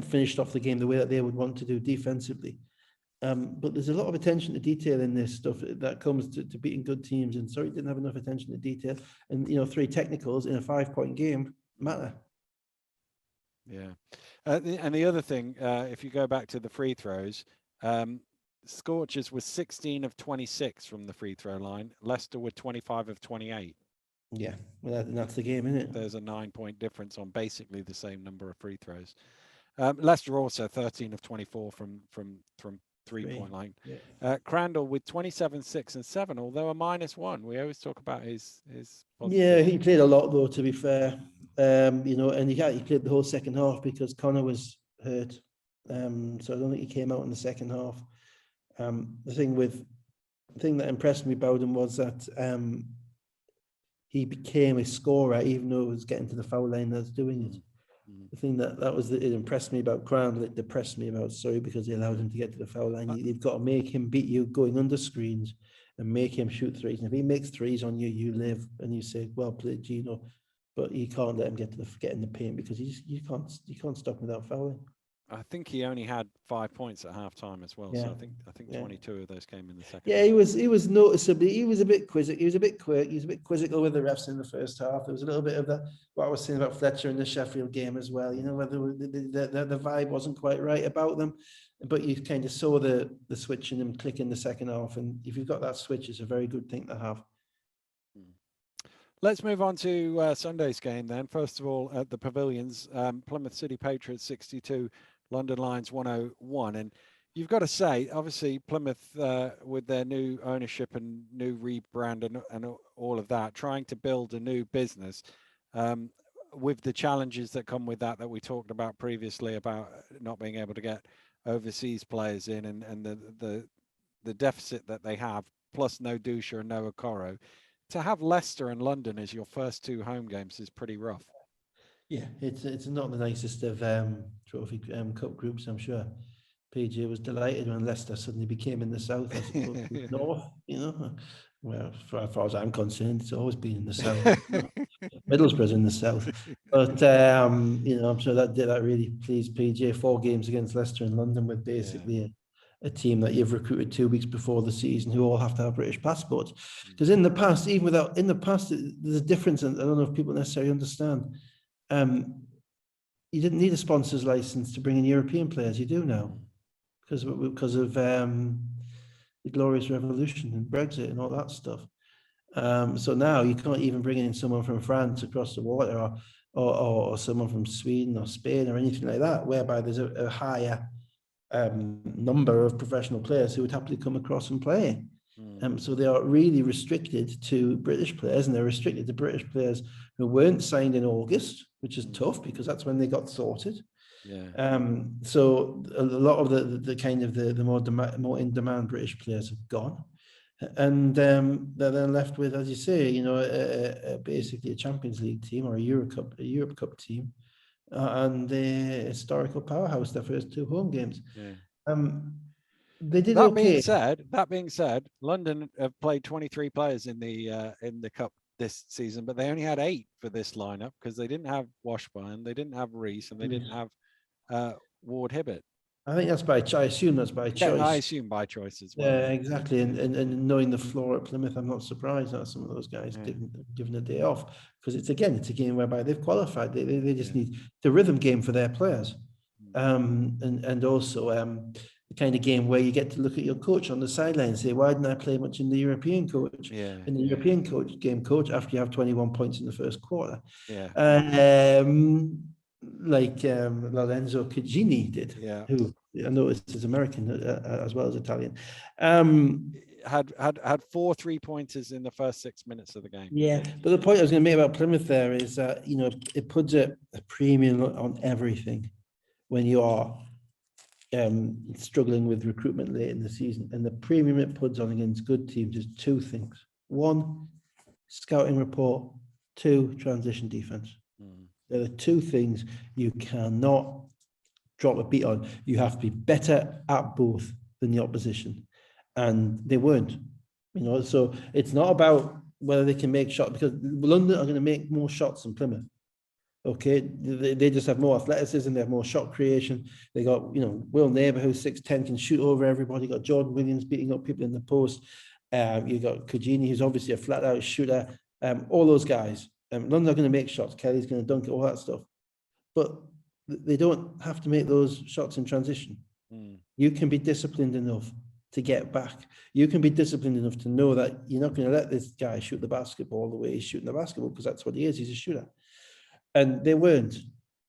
finished off the game the way that they would want to do defensively. But there's a lot of attention to detail in this stuff that comes to beating good teams, and Surrey didn't have enough attention to detail. And 3 technicals in a 5-point game matter. Yeah, and the other thing, if you go back to the free throws, Scorchers was 16 of 26 from the free throw line. Leicester were 25 of 28. Yeah, well, that's the game, isn't it? There's a 9-point difference on basically the same number of free throws. Leicester also 13 of 24 from 3-point line. Yeah. Crandall with 27, 6, and 7, although a -1. We always talk about his Yeah, he played a lot though, to be fair. And he played the whole second half because Connor was hurt. So I don't think he came out in the second half. The thing that impressed me about him was that he became a scorer, even though he was getting to the foul line that's doing it. The thing it impressed me about Crandall, it depressed me about Surrey, because they allowed him to get to the foul line. You've got to make him beat you going under screens and make him shoot threes. And if he makes threes on you, you live, and you say, well played, Gino. But you can't let him get in the paint, because you can't stop him without fouling. I think he only had 5 points at halftime as well. Yeah. So I think 22 of those came in the second. Yeah, half. He was noticeably, he was a bit quizzical. He was a bit quick. He was a bit quizzical with the refs in the first half. There was a little bit of what I was saying about Fletcher in the Sheffield game as well. Whether the vibe wasn't quite right about them, but you kind of saw the switch in them click in the second half. And if you've got that switch, it's a very good thing to have. Let's move on to Sunday's game then. First of all, at the Pavilions, Plymouth City Patriots 62. London Lions 101. And you've got to say, obviously, Plymouth, with their new ownership and new rebrand and all of that, trying to build a new business with the challenges that come with that we talked about previously, about not being able to get overseas players in, and the deficit that they have, plus no Dusha and no Okoro. To have Leicester and London as your first 2 home games is pretty rough. Yeah, it's not the nicest of trophy cup groups, I'm sure. PJ was delighted when Leicester suddenly became in the south as opposed to north, Well, as far as I'm concerned, it's always been in the south. Middlesbrough's in the south. But, I'm sure that really pleased PJ. 4 games against Leicester and London with basically a team that you've recruited 2 weeks before the season who all have to have British passports. Because in the past, there's a difference, and I don't know if people necessarily understand. You didn't need a sponsor's license to bring in European players. You do now, because of the Glorious Revolution and Brexit and all that stuff. So now you can't even bring in someone from France across the water, or someone from Sweden or Spain or anything like that, whereby there's a higher number of professional players who would happily come across and play. So they are really restricted to British players, and they're restricted to British players who weren't signed in August, which is tough because that's when they got sorted. So a lot of the kind of the more in demand British players have gone, and they're then left with, as you say, basically a Champions League team or a Europe Cup team, and the historical powerhouse, their first 2 home games. They did okay. That being said, London have played 23 players in the cup this season, but they only had 8 for this lineup because they didn't have Washburn, they didn't have Reese, and they didn't have Ward Hibbett. I think that's I assume that's by choice. Yeah, I assume by choice as well. Yeah, exactly. And knowing the floor at Plymouth, I'm not surprised that some of those guys given a day off, because it's a game whereby they've qualified. They just need the rhythm game for their players, and also the kind of game where you get to look at your coach on the sideline and say, why didn't I play much in the European coach? Yeah. In the European coach after you have 21 points in the first quarter. Yeah. Like Lorenzo Cugini did, Yeah. who I noticed is American as well as Italian. Had 4 3-pointers in the first 6 minutes of the game. Yeah, but the point I was going to make about Plymouth there is that, you know, it puts a premium on everything when you are struggling with recruitment late in the season. And the premium it puts on against good teams is 2 things. 1, scouting report. 2, transition defense. There are 2 things you cannot drop a beat on. You have to be better at both than the opposition. And they weren't. You know, so it's not about whether they can make shots, because London are going to make more shots than Plymouth. Okay, they just have more athleticism, they have more shot creation. They got, you know, Will Neighbour, who's 6'10", can shoot over everybody. You got Jordan Williams beating up people in the post. You got Cugini, who's obviously a flat-out shooter. All those guys. London are going to make shots. Kelly's going to dunk it, all that stuff. But they don't have to make those shots in transition. You can be disciplined enough to get back. You can be disciplined enough to know that you're not going to let this guy shoot the basketball the way he's shooting the basketball, because that's what he is. He's a shooter. And they weren't.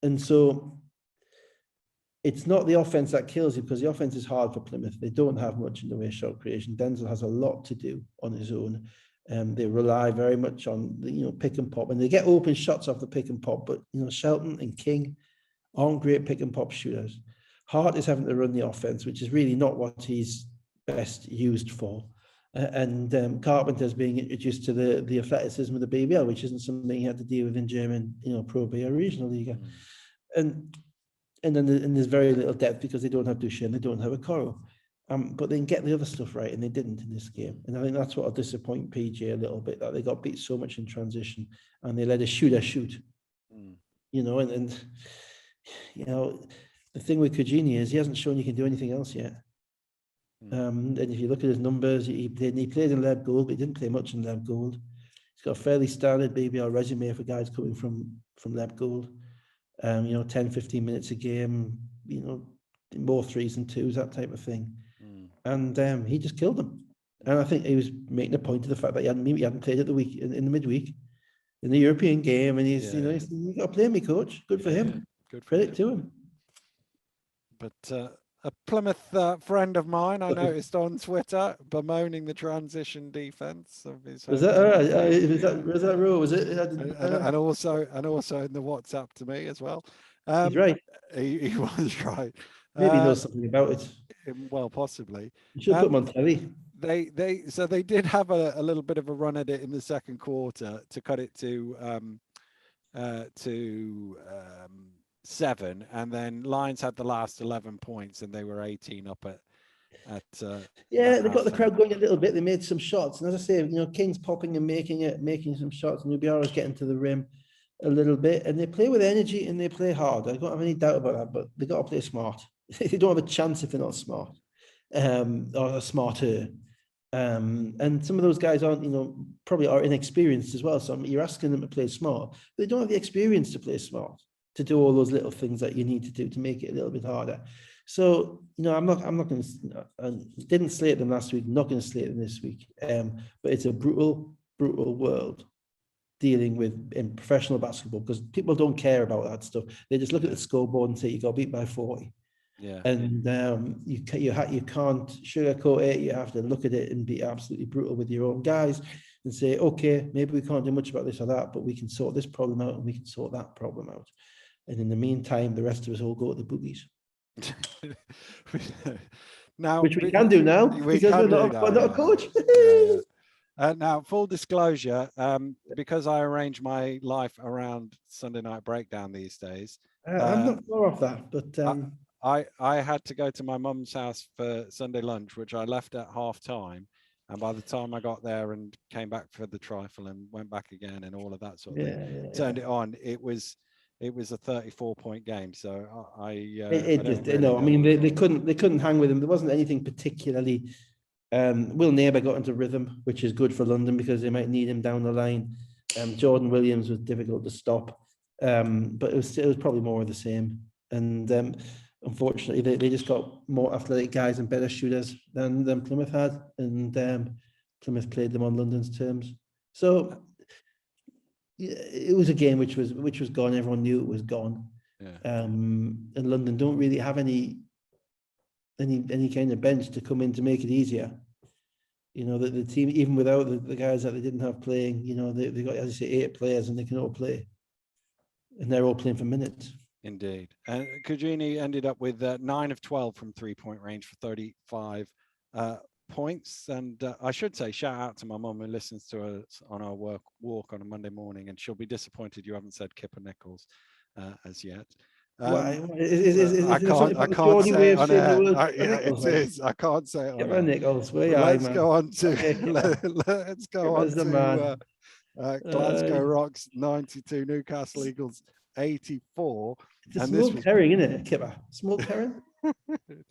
And so it's not the offense that kills you, because the offense is hard for Plymouth. They don't have much in the way of shot creation. Denzel has a lot to do on his own. They rely very much on the, you know, pick and pop, and they get open shots off the pick and pop. But, you know, Shelton and King aren't great pick and pop shooters. Hart is having to run the offense, which is really not what he's best used for. And Carpenter's being introduced to the athleticism of the BBL, which isn't something he had to deal with in German, you know, Pro B or Regional Liga. And then there's very little depth because they don't have Duchenne, they don't have a Coro. But they can get the other stuff right, and they didn't in this game. And I think that's what will disappoint PJ a little bit, that they got beat so much in transition and they let a shooter shoot. You know, and you know, the thing with Cugini is he hasn't shown he can do anything else yet. And if you look at his numbers, he played in Leb Gold, but he didn't play much in Leb Gold. He's got a fairly standard BBL resume for guys coming from Leb Gold. You know, 10, 15 minutes a game, you know, more 3s and 2s, that type of thing. And he just killed them. And I think he was making a point of the fact that he hadn't played at the week in the midweek in the European game, and he's you know, you got to play me, coach. Good for him. Good credit to him. But a Plymouth friend of mine, I noticed on Twitter, bemoaning the transition defense of his. Was that all right? Was that Raw? Was it? And also in the WhatsApp to me as well. He's right. He was right. Maybe he knows something about it. Well, possibly. You should put him on telly. They did have a little bit of a run at it in the second quarter to cut it to 7, and then Lions had the last 11 points, and they were 18 up at they got the crowd going a little bit. They made some shots, and as I say, you know, King's popping and making some shots, and Nubiara's getting to the rim a little bit, and they play with energy and they play hard. I don't have any doubt about that, but they got to play smart. They don't have a chance if they're not smart, or smarter. And some of those guys aren't, you know, probably are inexperienced as well. So you're asking them to play smart, but they don't have the experience to play smart, to do all those little things that you need to do to make it a little bit harder. So, you know, I'm not going to, I didn't slate them last week, not going to slate them this week. But it's a brutal world dealing with in professional basketball, because people don't care about that stuff. They just look at the scoreboard and say, you got beat by 40. Yeah. And you can't sugarcoat it. You have to look at it and be absolutely brutal with your own guys and say, okay, maybe we can't do much about this or that, but we can sort this problem out and we can sort that problem out. And in the meantime, the rest of us all go to the boogies. Now, which we can do now, because we're not a coach. Now, full disclosure, because I arrange my life around Sunday Night Breakdown these days. I'm not far off that, but I had to go to my mum's house for Sunday lunch, which I left at 12:30. And by the time I got there and came back for the trifle and went back again and all of that sort of thing, turned it on, it was a 34-point game. So they couldn't hang with him. There wasn't anything particularly. Will Neighbour got into rhythm, which is good for London because they might need him down the line. Jordan Williams was difficult to stop, but it was probably more of the same. And unfortunately, they just got more athletic guys and better shooters than Plymouth had, and Plymouth played them on London's terms. So yeah, it was a game which was gone. Everyone knew it was gone. Yeah. And London don't really have any kind of bench to come in to make it easier. You know, the team, even without the guys that they didn't have playing, you know, they got, as you say, 8 players and they can all play. And they're all playing for minutes. Indeed. And Cugini ended up with 9 of 12 from 3-point range for 35 points. And I should say, shout out to my mum who listens to us on our walk on a Monday morning, and she'll be disappointed you haven't said Kipper Nichols as yet. Why? I can't say it on air. Yeah, it is. I can't say it on air. Nichols, let's go on to let's go on to Glasgow Rocks 92, Newcastle Eagles 84. It's a smoked herring, isn't it, Kipper? Smoked herring?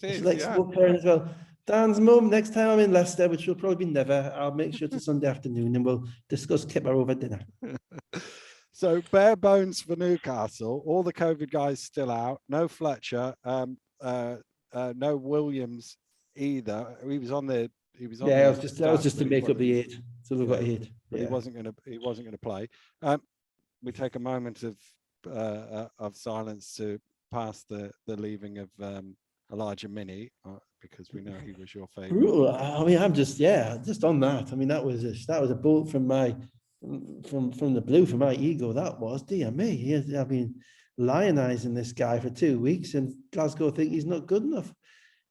It's like smoked herring as well. Dan's mum, next time I'm in Leicester, which will probably be never, I'll make sure it's a Sunday afternoon and we'll discuss Kipper over dinner. So bare bones for Newcastle. All the COVID guys still out. No Fletcher. No Williams either. He was on the. That was just to make up the 8. So we've got 8. But he wasn't going to play. We take a moment of silence to pass the leaving of Elijah Minnie because we know he was your favorite. I mean, I'm just on that. I mean, that was a bolt from my. From the blue, from my ego, that was, dear me. I've been lionizing this guy for 2 weeks and Glasgow think he's not good enough.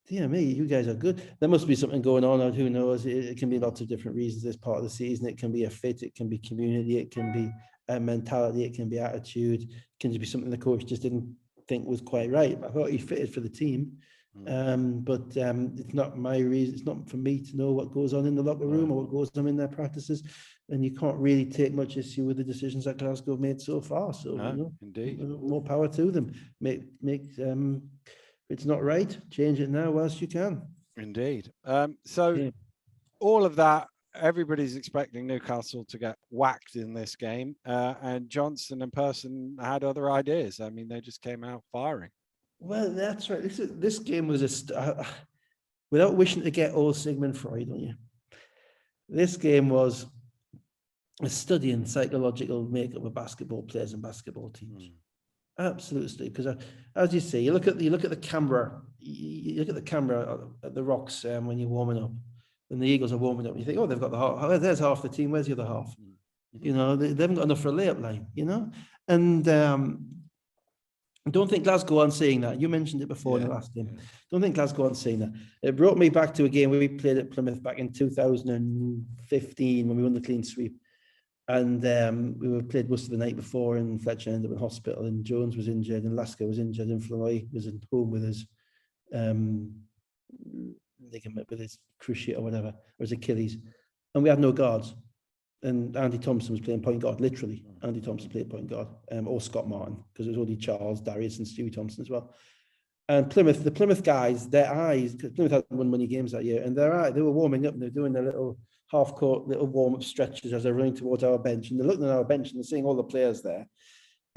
Dear me, you guys are good. There must be something going on, who knows? It can be lots of different reasons this part of the season. It can be a fit, it can be community, it can be a mentality, it can be attitude, it can just be something the coach just didn't think was quite right. I thought he fitted for the team. But it's not my reason. It's not for me to know what goes on in the locker room or what goes on in their practices, and you can't really take much issue with the decisions that Glasgow have made so far. So indeed, more power to them. Make if it's not right, change it now whilst you can. Indeed. All of that, everybody's expecting Newcastle to get whacked in this game, and Johnson and Person had other ideas. I mean, they just came out firing. Well, that's right. This game was without wishing to get old Sigmund Freud on you. This game was a study in psychological makeup of basketball players and basketball teams. Absolutely, because as you say, you look at the camera. You look at the camera at the Rocks when you're warming up, and the Eagles are warming up. And you think, oh, they've got the half. There's half the team. Where's the other half? You know, they haven't got enough for a layup line. You know, and. Don't think Glasgow aren't saying that. You mentioned it before in the last game. Don't think Glasgow aren't saying that. It brought me back to a game where we played at Plymouth back in 2015 when we won the clean sweep. And we were played Worcester the night before, and Fletcher ended up in hospital, and Jones was injured, and Lasker was injured, and Floy was at home with his ligament, with his cruciate or whatever, or his Achilles. And we had no guards. And Andy Thompson was playing point guard, literally. Andy Thompson played point guard, or Scott Martin, because it was only Charles, Darius, and Stewie Thompson as well. And the Plymouth guys, their eyes, because Plymouth hadn't won many games that year, and they were warming up, and they were doing their little half-court, little warm-up stretches as they're running towards our bench. And they're looking at our bench, and they're seeing all the players there.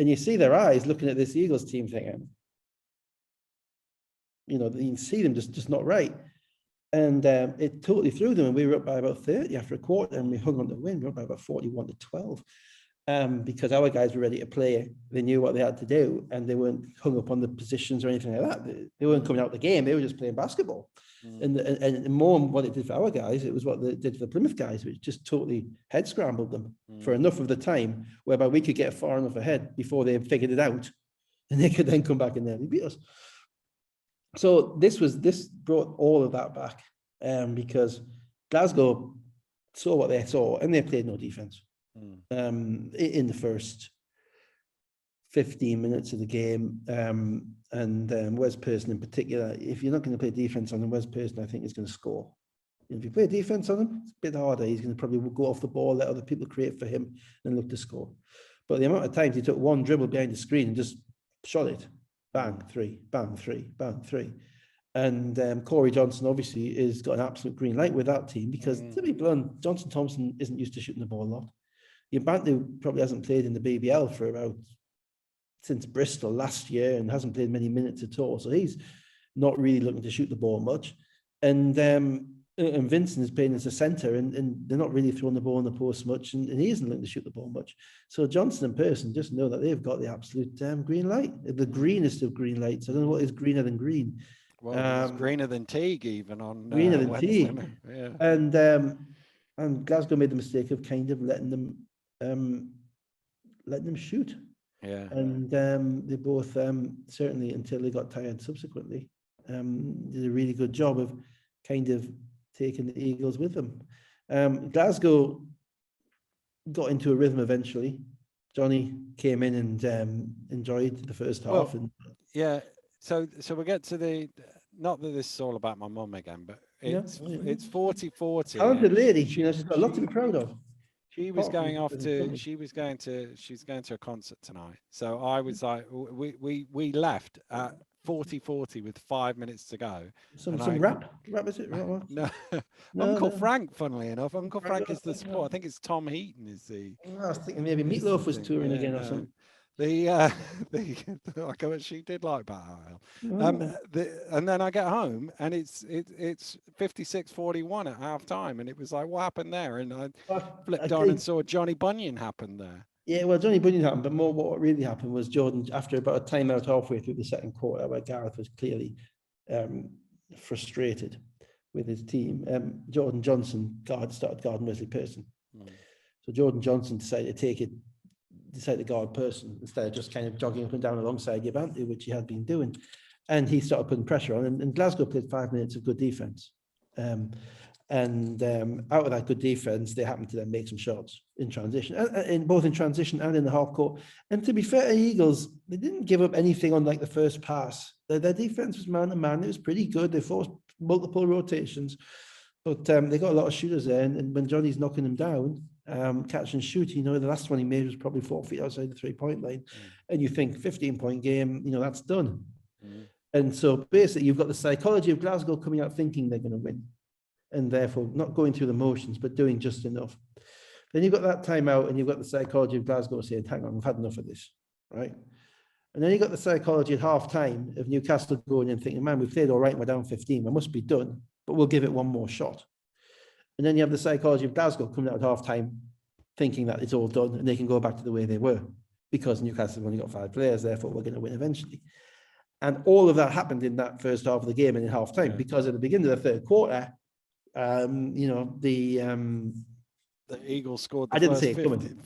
And you see their eyes looking at this Eagles team thinking, you know, you can see them just not right. And it totally threw them, and we were up by about 30 after a quarter, and we hung on to win. We were up by about 41-12, because our guys were ready to play. They knew what they had to do, and they weren't hung up on the positions or anything like that. They weren't coming out the game; they were just playing basketball. And more than what it did for our guys, it was what they did for the Plymouth guys, which just totally head scrambled them for enough of the time, whereby we could get far enough ahead before they figured it out, and they could then come back and nearly beat us. So this brought all of that back, because Glasgow saw what they saw, and they played no defense in the first 15 minutes of the game. And Wes Person in particular, if you're not going to play defense on him, Wes Person, I think, is going to score. If you play defense on him, it's a bit harder. He's going to probably go off the ball, let other people create for him, and look to score. But the amount of times he took one dribble behind the screen and just shot it. Bang, three, bang, three, bang, three. And Corey Johnson obviously has got an absolute green light with that team, because to be blunt, Johnson Thompson isn't used to shooting the ball a lot. Your Bantu probably hasn't played in the BBL for about since Bristol last year and hasn't played many minutes at all. So he's not really looking to shoot the ball much. And Vincent is playing as a centre, and they're not really throwing the ball in the post much, and he isn't looking to shoot the ball much. So Johnson and Pearson just know that they've got the absolute green light, the greenest of green lights. I don't know what is greener than green. Well, it's greener than Teague even on greener than Wednesday. Teague. Yeah. And Glasgow made the mistake of kind of letting them shoot. Yeah. And they both certainly, until they got tired subsequently, did a really good job of kind of taking the Eagles with them. Glasgow got into a rhythm eventually. Johnny came in and enjoyed the first half. Yeah. So we get to the, not that this is all about my mum again, but it's 40-40. Talented lady. She's got a lot to be proud of. She's going to a concert tonight. So I was like, we left at 40-40 with 5 minutes to go. Some rap is it? No, Uncle Frank, funnily enough. Uncle Frank is the support. I think it's Tom Heaton is the. I was thinking maybe Meatloaf was touring again or something. She did like Battle. And then I get home and it's 56-41 at half time, and it was like, what happened there? And I flipped on and saw Johnny Bunyan happen there. Yeah, well, Johnny Bunyan happened, but more what really happened was Jordan, after about a timeout halfway through the second quarter, where Gareth was clearly frustrated with his team. Jordan Johnson started guarding Wesley Pearson. So Jordan Johnson decided to guard Pearson instead of just kind of jogging up and down alongside Yabante, which he had been doing. And he started putting pressure on, and Glasgow played 5 minutes of good defense. Out of that good defense, they happened to then make some shots in transition, both in transition and in the half court. And to be fair to Eagles, they didn't give up anything on like the first pass. Their defense was man to man. It was pretty good. They forced multiple rotations, but they got a lot of shooters there. And when Johnny's knocking them down, catch and shoot, the last one he made was probably 4 feet outside the 3-point line. And you think 15-point game, that's done. And so basically you've got the psychology of Glasgow coming out thinking they're going to win, and therefore not going through the motions, but doing just enough. Then you've got that timeout, and you've got the psychology of Glasgow saying, hang on, we've had enough of this, right? And then you've got the psychology at half time of Newcastle going in thinking, man, we've played all right, we're down 15, we must be done, but we'll give it one more shot. And then you have the psychology of Glasgow coming out at half time thinking that it's all done and they can go back to the way they were because Newcastle have only got 5 players, therefore we're going to win eventually. And all of that happened in that first half of the game and in half time, because at the beginning of the third quarter, the Eagles scored the I didn't see it coming.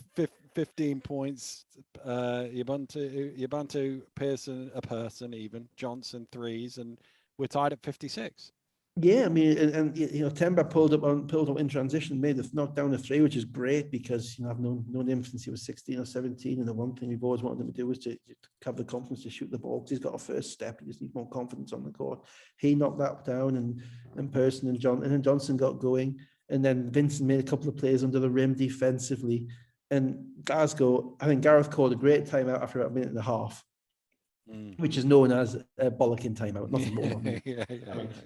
15 points. Yabante, Pearson, even Johnson threes, and we're tied at 56. Yeah, I mean, and Temba pulled up in transition, knocked down a 3, which is great because I've known him since he was 16 or 17, and the one thing we've always wanted him to do was to have the confidence to shoot the ball, because he's got a first step. He just needs more confidence on the court. He knocked that down, and Pearson and Johnson got going, and then Vincent made a couple of plays under the rim defensively. And Glasgow, I think Gareth called a great timeout after about a minute and a half. Which is known as a bollocking timeout, nothing more.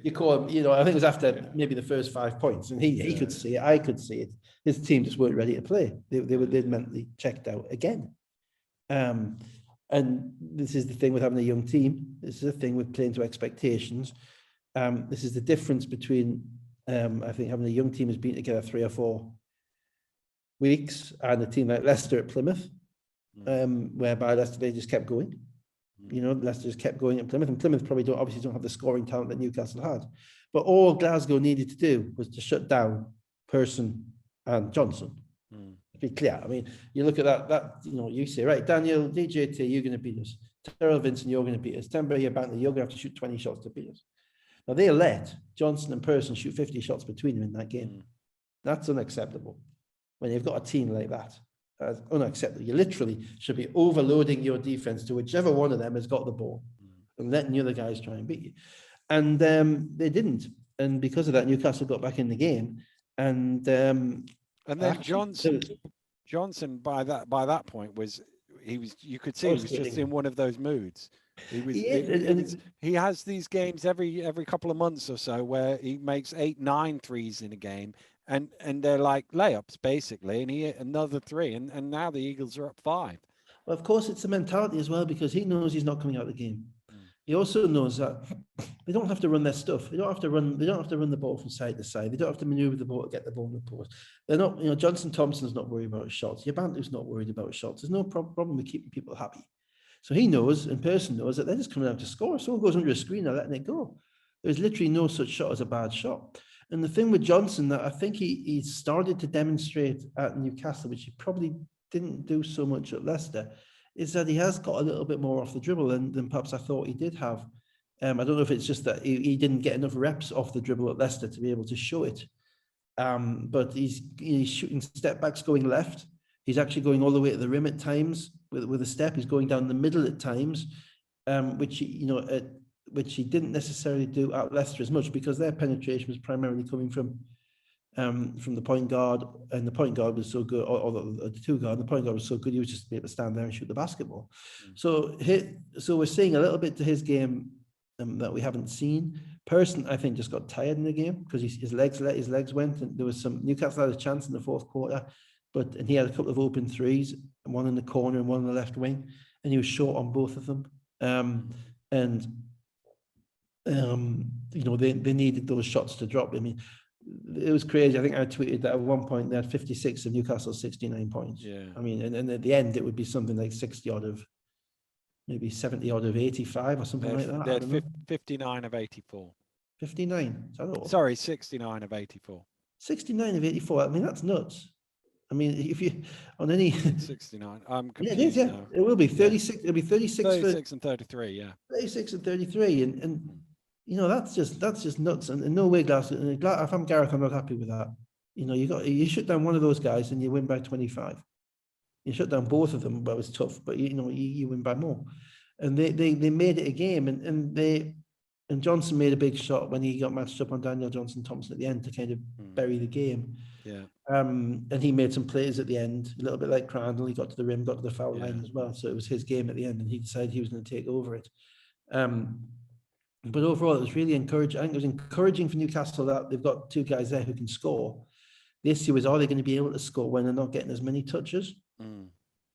You call him, I think it was after maybe the first 5 points, and he could see it, I could see it. His team just weren't ready to play. They'd mentally checked out again. And this is the thing with having a young team. This is the thing with playing to expectations. This is the difference between, I think, having a young team has been together 3 or 4 weeks, and a team like Leicester at Plymouth, whereby Leicester, they just kept going. Leicester just kept going at Plymouth, and Plymouth probably don't have the scoring talent that Newcastle had. But all Glasgow needed to do was to shut down Pearson and Johnson. To be clear, I mean, you look at that you say, right, Daniel, DJT, you're going to beat us. Terrell Vincent, you're going to beat us. Temba, you're going to have to shoot 20 shots to beat us. Now, they let Johnson and Pearson shoot 50 shots between them in that game. That's unacceptable. When you've got a team like that, that's unacceptable. You literally should be overloading your defense to whichever one of them has got the ball and letting the other guys try and beat you. And they didn't. And because of that, Newcastle got back in the game. And then Johnson by that point you could see he was just in one of those moods. He has these games every couple of months or so where he makes 8-9 threes in a game, and they're like layups basically, and he hit another 3, and now the Eagles are up 5. Well, of course, it's the mentality as well, because he knows he's not coming out of the game. Mm. He also knows that they don't have to run their stuff. They don't have to run. They don't have to run the ball from side to side. They don't have to maneuver the ball to get the ball in the post. They're not. You know, Johnson Thompson's not worried about shots. Yabantu's not worried about shots. There's no problem with keeping people happy. So he knows, and person knows, that they're just coming out to score. If someone goes under a screen, they're letting it go. There's literally no such shot as a bad shot. And the thing with Johnson that I think he started to demonstrate at Newcastle, which he probably didn't do so much at Leicester, is that he has got a little bit more off the dribble than perhaps I thought he did have. I don't know if it's just that he didn't get enough reps off the dribble at Leicester to be able to show it. But he's shooting step backs going left. He's actually going all the way to the rim at times with a step. He's going down the middle at times, which he didn't necessarily do at Leicester as much, because their penetration was primarily coming from the point guard, and the point guard was so good, or the two guard. The point guard was so good, he was just able to stand there and shoot the basketball. Mm. So we're seeing a little bit to his game that we haven't seen. Person, I think, just got tired in the game because his legs went, and there was some Newcastle had a chance in the fourth quarter, and he had a couple of open threes, one in the corner and one on the left wing, and he was short on both of them. They needed those shots to drop. I mean, it was crazy. I think I tweeted that at one point they had 56 of Newcastle's 69 points. Yeah. I mean, and at the end it would be something like 60 odd of, maybe 70 odd of 85 or something like that. They had 59 of 84. 59. Is that all? Sorry, 69 of 84. 69 of 84. I mean, that's nuts. I mean, if you on any 69, I'm confused. Yeah, it is. Yeah, now. it will be 36. It'll be 36 and 33. Yeah, 36 and 33, and you know that's just nuts. And in no way, if I'm Gareth, I'm not happy with that. You know, you shut down one of those guys and you win by 25. You shut down both of them, but it was tough. But you win by more. And they made it a game, and Johnson made a big shot when he got matched up on Daniel Johnson Thompson at the end to kind of bury the game. Yeah. And he made some plays at the end, a little bit like Crandall. He got to the rim, got to the foul line as well. So it was his game at the end, and he decided he was going to take over it. But overall, it was really encouraging. I think it was encouraging for Newcastle that they've got two guys there who can score. The issue is, are they going to be able to score when they're not getting as many touches?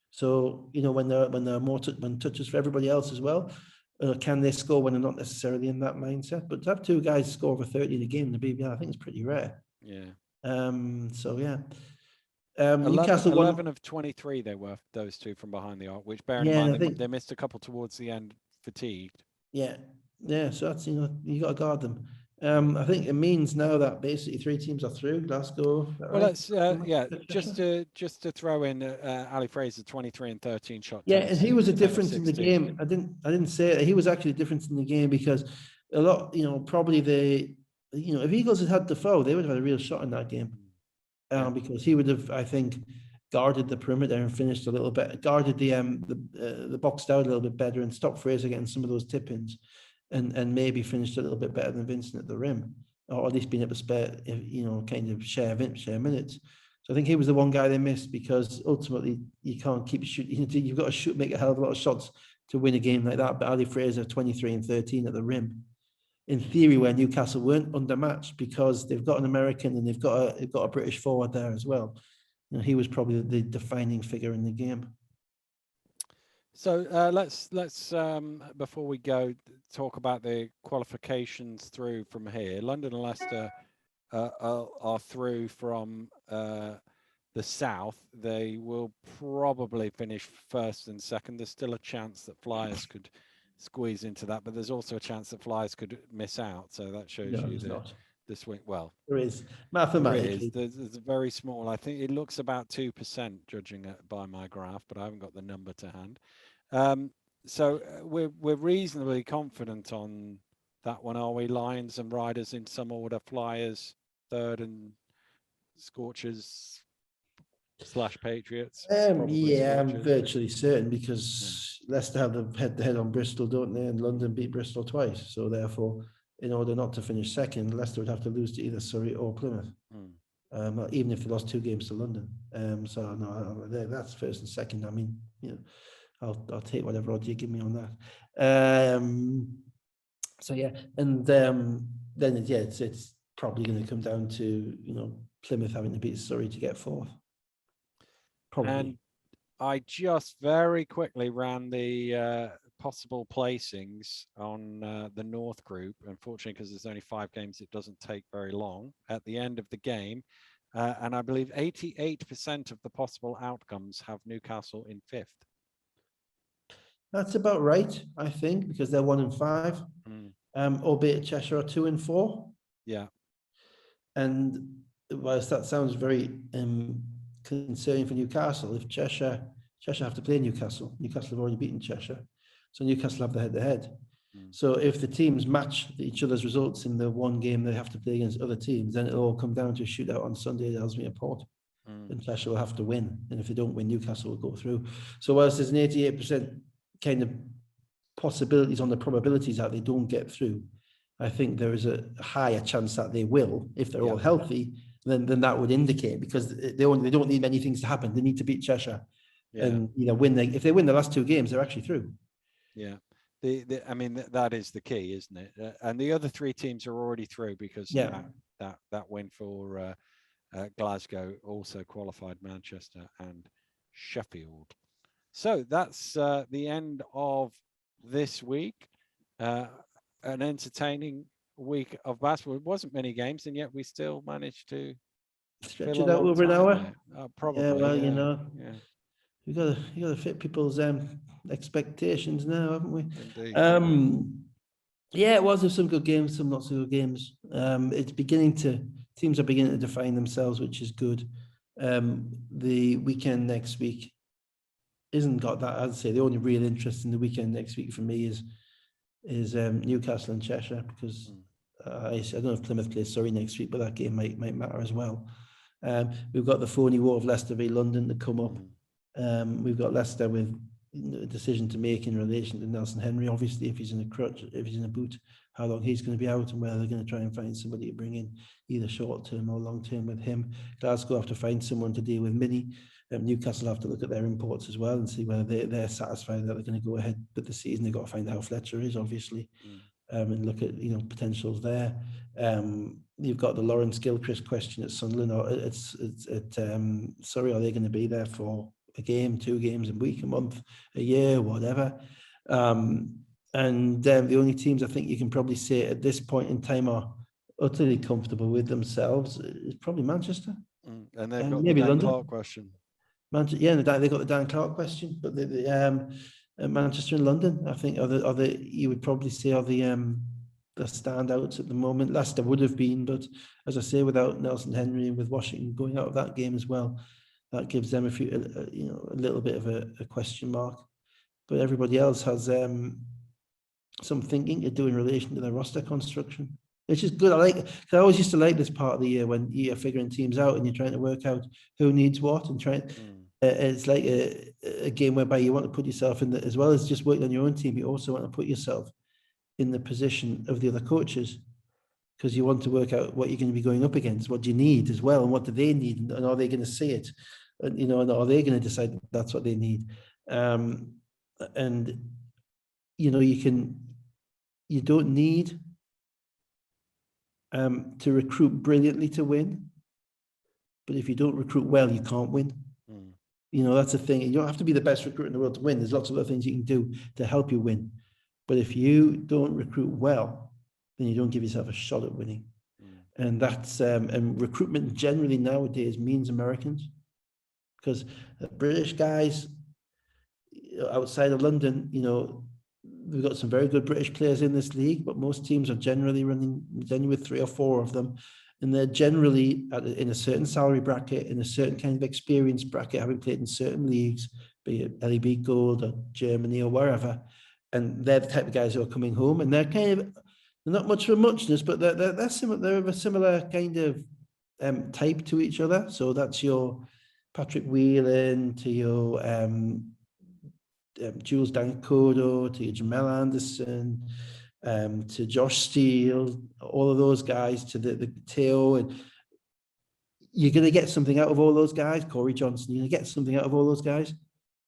So, you know, when there are more touches for everybody else as well, can they score when they're not necessarily in that mindset? But to have two guys score over 30 in a game in the BBL, I think it's pretty rare. Yeah. So yeah. 11 of 23 they were, those two from behind the arc, which bearing in mind they missed a couple towards the end, fatigued. Yeah. So that's, you got to guard them. I think it means now that basically 3 teams are through. Glasgow. Well, let's just to throw in Ali Fraser 23 and 13 shot. Yeah, and he was a difference in the game. I didn't say it. He was actually a difference in the game because a lot, probably if Eagles had Defoe, they would have had a real shot in that game. Because he would have, I think, guarded the perimeter and finished a little bit, guarded the boxed out a little bit better and stopped Fraser getting some of those tip-ins, and maybe finished a little bit better than Vincent at the rim, or at least being able to spare, kind of share minutes. So I think he was the one guy they missed, because ultimately you can't keep shooting. You've got to make a hell of a lot of shots to win a game like that. But Ali Fraser 23 and 13 at the rim, in theory, where Newcastle weren't undermatched because they've got an American and they've got a British forward there as well. He was probably the defining figure in the game. So let's before we go, talk about the qualifications through from here. London and Leicester are through from the south. They will probably finish first and second. There's still a chance that Flyers could squeeze into that, but there's also a chance that Flyers could miss out. So that shows the swing. Well, there is mathematically. There's a very small. I think it looks about 2%, judging it by my graph, but I haven't got the number to hand. So we're reasonably confident on that one, are we? Lions and Riders in some order. Flyers third and Scorchers / Patriots. Yeah, I'm virtually certain, because Leicester have the head-to-head on Bristol, don't they? And London beat Bristol twice. So therefore, in order not to finish second, Leicester would have to lose to either Surrey or Plymouth. Even if they lost 2 games to London. So no, that's first and second. I mean, I'll take whatever odds you give me on that. So yeah, and then it's probably going to come down to Plymouth having to beat Surrey to get 4th. Probably. I just very quickly ran the possible placings on the North group. Unfortunately, because there's only 5 games, it doesn't take very long at the end of the game. And I believe 88% of the possible outcomes have Newcastle in 5th. That's about right, I think, because they're 1 and 5, albeit Cheshire are 2 and 4. Yeah. And whilst that sounds very concerning for Newcastle, if Cheshire have to play Newcastle have already beaten Cheshire, so Newcastle have the head-to-head. So if the teams match each other's results in the one game they have to play against other teams, then it'll all come down to a shootout on Sunday at Ellesmere Port. And Cheshire will have to win. And if they don't win, Newcastle will go through. So whilst there's an 88% kind of possibilities on the probabilities that they don't get through, I think there is a higher chance that they will. If they're all healthy, then that would indicate, because they don't need many things to happen. They need to beat Cheshire. And if they win the last 2 games, they're actually through. Yeah. I mean, that is the key, isn't it? And the other 3 teams are already through, because that win for Glasgow also qualified Manchester and Sheffield. So that's the end of this week. An entertaining week of basketball. It wasn't many games, and yet we still managed to stretch it out over an hour. Probably. Yeah, well, you gotta fit people's expectations now, haven't we? Indeed. Yeah, it was. There's some good games, some not so good games. Teams are beginning to define themselves, which is good. The weekend next week isn't got that. I'd say the only real interest in the weekend next week for me is Newcastle and Cheshire, because I don't know if Plymouth plays Surrey next week, but that game might matter as well. We've got the phony war of Leicester v London to come up. We've got Leicester with a decision to make in relation to Nelson Henry, obviously, if he's in a crutch, if he's in a boot, how long he's going to be out, and whether they're going to try and find somebody to bring in either short term or long term with him. Glasgow have to find someone to deal with Mini. Newcastle have to look at their imports as well and see whether they're satisfied that they're going to go ahead with the season. They've got to find out how Fletcher is, obviously, and look at potentials there. You've got the Lawrence Gilchrist question at Sunderland, or it's Surrey. Are they going to be there for a game, 2 games, a week, a month, a year, whatever? And the only teams I think you can probably say at this point in time are utterly comfortable with themselves is probably Manchester. And they've got maybe the Dan London. Clark question. They've got the Dan Clark question, but Manchester and London, I think, you would probably say are the standouts at the moment. Leicester would have been, but as I say, without Nelson Henry and with Washington going out of that game as well, that gives them a little bit of a question mark. But everybody else has some thinking to do in relation to their roster construction, which is good. I always used to like this part of the year when you're figuring teams out and you're trying to work out who needs what and trying. It's like a game whereby you want to put yourself in as well as just working on your own team. You also want to put yourself in the position of the other coaches, because you want to work out what you're going to be going up against, what do you need as well, and what do they need, and are they going to see it, and and are they going to decide that that's what they need? And you don't need to recruit brilliantly to win, but if you don't recruit well, you can't win. That's a thing. You don't have to be the best recruiter in the world to win. There's lots of other things you can do to help you win. But if you don't recruit well, then you don't give yourself a shot at winning. And that's and recruitment generally nowadays means Americans, because British guys outside of London, we've got some very good British players in this league, but most teams are generally running with 3 or 4 of them. And they're generally in a certain salary bracket, in a certain kind of experience bracket, having played in certain leagues, be it LEB Gold or Germany or wherever. And they're the type of guys who are coming home, and they're not much for muchness, but they're similar. They're of a similar kind of type to each other. So that's your Patrick Whelan to your Jules Dancodo, to your Jamel Anderson, to Josh Steele, all of those guys, to the Teo, and you're going to get something out of all those guys. Corey Johnson, you're going to get something out of all those guys.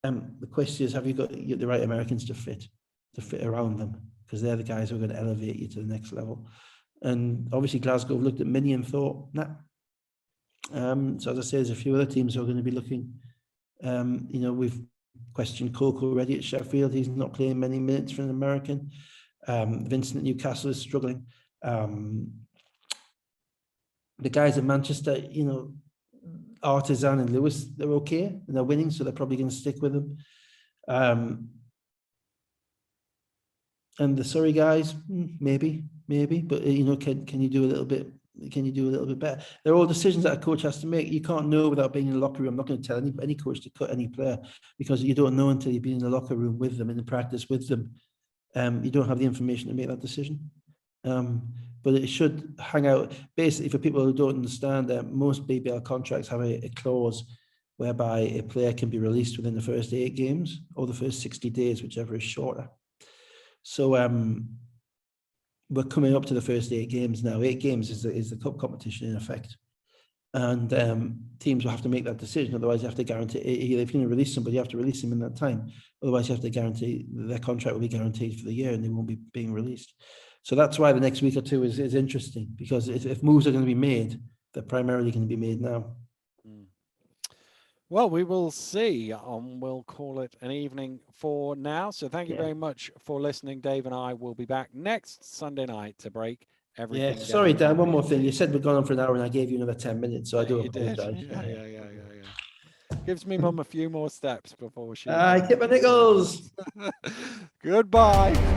The question is, have you got the right Americans to fit around them? Because they're the guys who are going to elevate you to the next level. And obviously Glasgow looked at Mini and thought, nah. So as I say, there's a few other teams who are going to be looking You know, we've questioned Coco already at Sheffield. He's not playing many minutes for an American. Vincent at Newcastle is struggling. The guys at Manchester, you know, Artisan and Lewis, they're okay and they're winning, so they're probably going to stick with them. And the Surrey guys, maybe, but you know, can you do a little bit? Can you do a little bit better? They're all decisions that a coach has to make. You can't know without being in the locker room. I'm not going to tell any coach to cut any player, because you don't know until you've been in the locker room with them, in the practice with them. You don't have the information to make that decision. But it should hang out. Basically, for people who don't understand, most BBL contracts have a clause whereby a player can be released within the first 8 games or the first 60 days, whichever is shorter. So we're coming up to the first 8 games now. 8 games is the cup competition in effect. And teams will have to make that decision. Otherwise, you have to guarantee, if you're going to release somebody, you have to release them in that time. Otherwise, you have to guarantee their contract will be guaranteed for the year and they won't be being released. So that's why the next week or two is interesting, because if moves are going to be made, they're primarily going to be made now. Well, we will see. We'll call it an evening for now. So thank you very much for listening. Dave and I will be back next Sunday night to break everything down. Sorry, Dan, one more thing. You said we're going on for an hour and I gave you another 10 minutes, so I do apologize. Yeah. Gives me mum a few more steps before she... Hit my nickels. Goodbye.